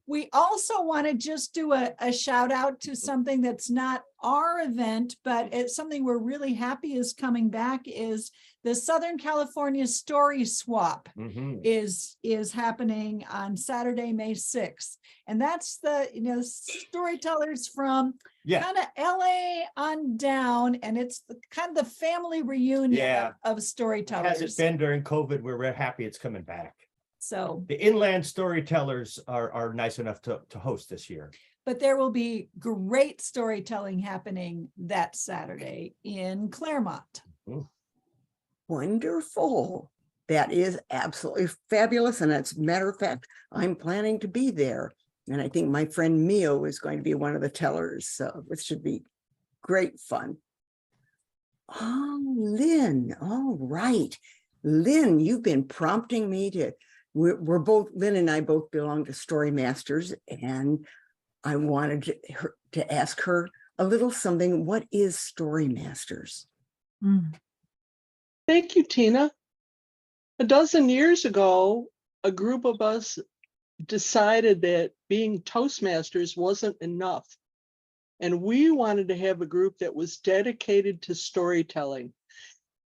Speaker 7: We also want to just do a shout out to something that's not our event, but it's something we're really happy is coming back, is the Southern California Story Swap is happening on Saturday, May 6th. And that's the, storytellers from kind of LA on down, and it's kind of the family reunion of storytellers.
Speaker 6: Has it been during COVID? We're happy it's coming back.
Speaker 7: So
Speaker 6: the inland storytellers are nice enough to host this year.
Speaker 7: But there will be great storytelling happening that Saturday in Claremont.
Speaker 6: Ooh.
Speaker 1: Wonderful. That is absolutely fabulous. And as a matter of fact, I'm planning to be there. And I think my friend Mio is going to be one of the tellers. So it should be great fun. Oh, Lynn. All right. Lynn, you've been prompting me to, we're both, Lynn and I both belong to Story Masters, and I wanted to ask her a little something. What is Story Masters?
Speaker 8: Thank you, Tina. A dozen years ago, a group of us decided that being Toastmasters wasn't enough. And we wanted to have a group that was dedicated to storytelling.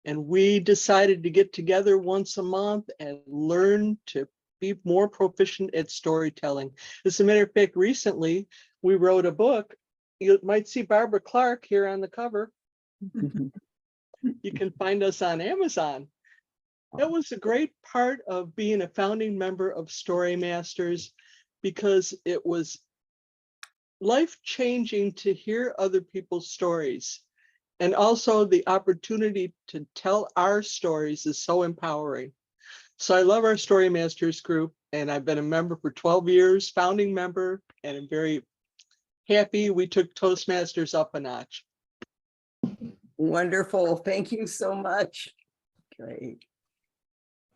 Speaker 8: And we decided to get together once a month and learn to be more proficient at storytelling. As a matter of fact, recently we wrote a book. You might see Barbara Clark here on the cover. You can find us on Amazon. That was a great part of being a founding member of Story Masters, because it was life-changing to hear other people's stories. And also the opportunity to tell our stories is so empowering. So I love our Story Masters group, and I've been a member for 12 years, founding member, and I'm very happy we took Toastmasters up a notch.
Speaker 1: Wonderful. Thank you so much. Great.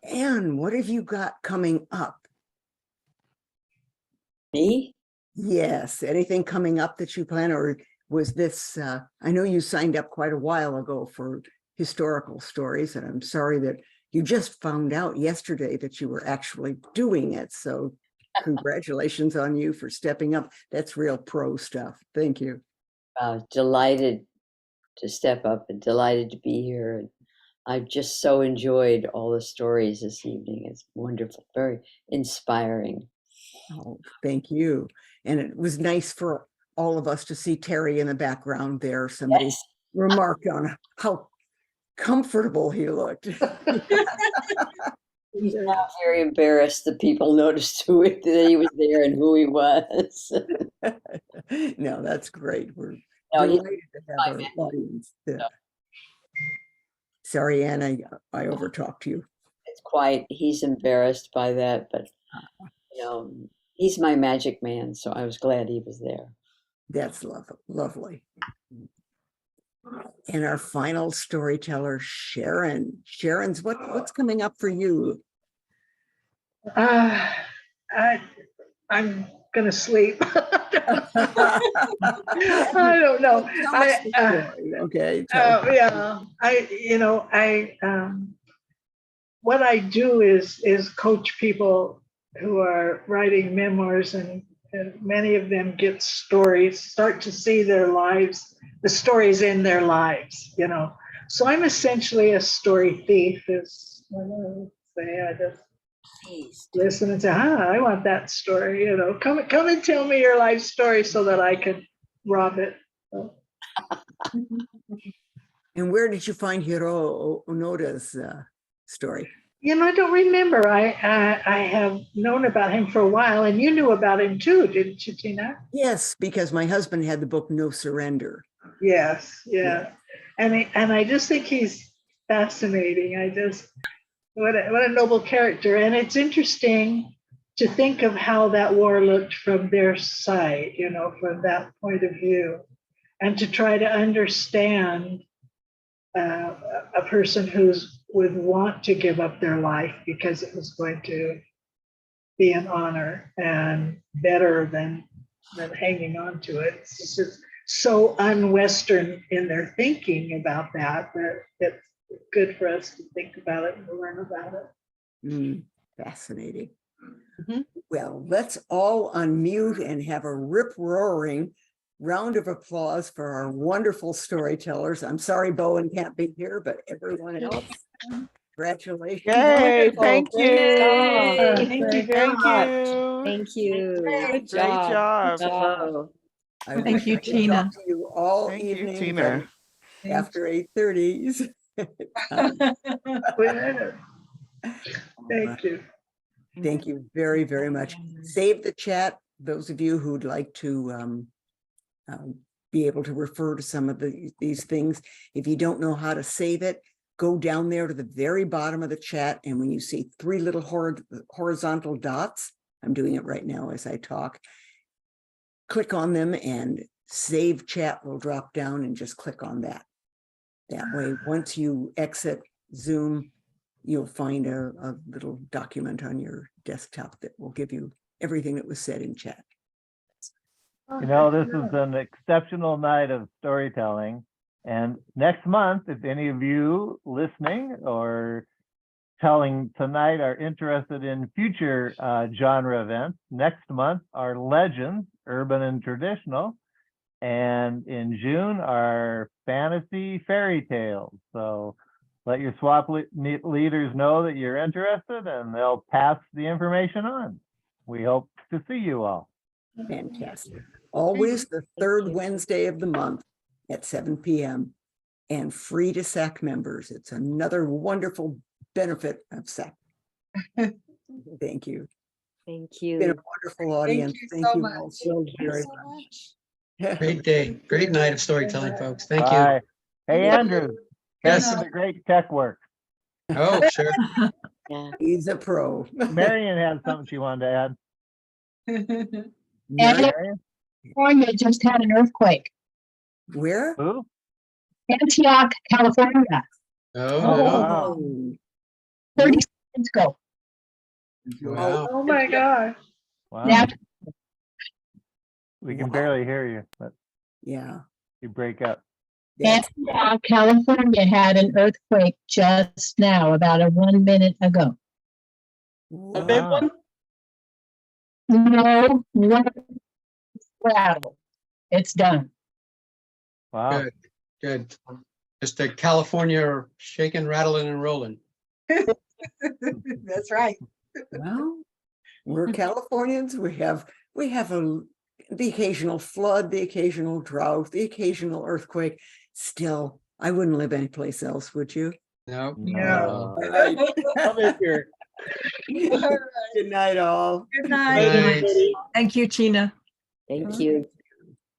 Speaker 1: Anne, what have you got coming up?
Speaker 9: Me?
Speaker 1: Yes. Anything coming up that you plan, or was this, I know you signed up quite a while ago for historical stories, and I'm sorry that you just found out yesterday that you were actually doing it. So congratulations on you for stepping up. That's real pro stuff. Thank you.
Speaker 9: Delighted to step up and delighted to be here. And I've just so enjoyed all the stories this evening. It's wonderful, very inspiring.
Speaker 1: Oh, thank you. And it was nice for all of us to see Terry in the background there. Somebody remarked on how comfortable he looked.
Speaker 9: He's now very embarrassed that people noticed that he was there and who he was.
Speaker 1: No, that's great. We're
Speaker 9: No, he's
Speaker 1: delighted to have our audience. Sorry, Anna, I overtalked you.
Speaker 9: it's quite, he's embarrassed by that, but he's my magic man, so I was glad he was there.
Speaker 1: That's lovely. And our final storyteller, Sharon. Sharon's what's coming up for you?
Speaker 10: I'm gonna sleep. I don't know.
Speaker 1: Okay.
Speaker 10: What I do is coach people who are writing memoirs, and many of them get stories, start to see their lives, the stories in their lives, So I'm essentially a story thief, is what I would say. I just listen and say, I want that story, come and tell me your life story so that I can rob it.
Speaker 1: And where did you find Hiro Onoda's story?
Speaker 10: I don't remember. I have known about him for a while, and you knew about him too, didn't you, Tina?
Speaker 1: Yes, because my husband had the book No Surrender.
Speaker 10: Yes, yeah. And I just think he's fascinating. What a noble character. And it's interesting to think of how that war looked from their side, from that point of view, and to try to understand a person would want to give up their life because it was going to be an honor and better than hanging on to it. It's just so un-Western in their thinking about that it's good for us to think about it and learn about it.
Speaker 1: Fascinating.
Speaker 2: Mm-hmm.
Speaker 1: Well, let's all unmute and have a rip-roaring round of applause for our wonderful storytellers. I'm sorry Bowen can't be here, but everyone else, congratulations.
Speaker 11: Yay, thank you.
Speaker 10: Thank you very much.
Speaker 9: Thank you.
Speaker 11: Great job.
Speaker 9: Bravo.
Speaker 1: I
Speaker 5: Thank you,
Speaker 1: wish I could
Speaker 5: Tina.
Speaker 1: talk to you all
Speaker 11: Thank you,
Speaker 1: evening,
Speaker 11: Tina.
Speaker 1: but after 8:30s.
Speaker 10: Thank you.
Speaker 1: Thank you very, very much. Save the chat, those of you who'd like to be able to refer to some of these things. If you don't know how to save it, go down there to the very bottom of the chat, and when you see 3 little horizontal dots, I'm doing it right now as I talk, click on them and save chat will drop down, and just click on that. That way, once you exit Zoom, you'll find a little document on your desktop that will give you everything that was said in chat.
Speaker 12: This is an exceptional night of storytelling. And next month, if any of you listening or telling tonight are interested in future genre events, next month are legends, urban and traditional. And in June are fantasy fairy tales. So let your swap leaders know that you're interested, and they'll pass the information on. We hope to see you all.
Speaker 1: Fantastic. Always the third Wednesday of the month at 7 p.m. and free to SAC members. It's another wonderful benefit of SAC. Thank you.
Speaker 9: Thank
Speaker 1: It's been a
Speaker 9: you.
Speaker 1: wonderful audience. Thank you all so very much.
Speaker 13: Great day. Great night of storytelling, folks. Thank you.
Speaker 12: Bye. Hey, Andrew.
Speaker 13: Yes.
Speaker 12: Thanks for the great tech work.
Speaker 13: Oh, sure.
Speaker 9: Yeah.
Speaker 1: He's a pro.
Speaker 12: Marion has something she wanted to add.
Speaker 1: Marion?
Speaker 14: California just had an earthquake.
Speaker 1: Where?
Speaker 12: Who?
Speaker 14: Antioch, California,
Speaker 13: Oh,
Speaker 12: Wow.
Speaker 14: 30 seconds ago.
Speaker 13: wow.
Speaker 10: Oh my God.
Speaker 12: Wow.
Speaker 14: Now,
Speaker 12: We can barely hear you, but
Speaker 1: Yeah.
Speaker 12: you break up.
Speaker 1: That's
Speaker 14: Antioch, California had an earthquake just now, about 1 minute ago.
Speaker 8: A big one?
Speaker 14: No, one rattle. It's done.
Speaker 12: Wow.
Speaker 13: Good, good. Just a California shaking, rattling, and rolling.
Speaker 4: That's right.
Speaker 1: Well, we're Californians. We have the occasional flood, the occasional drought, the occasional earthquake. Still, I wouldn't live anyplace else, would you?
Speaker 13: No.
Speaker 10: No.
Speaker 1: Right.
Speaker 8: Love it here.
Speaker 1: Good night, all.
Speaker 7: Good
Speaker 13: Good
Speaker 7: night.
Speaker 13: night.
Speaker 5: Thank you, Tina.
Speaker 9: Thank you.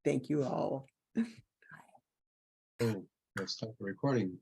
Speaker 1: Thank you all.
Speaker 13: Let's stop the recording.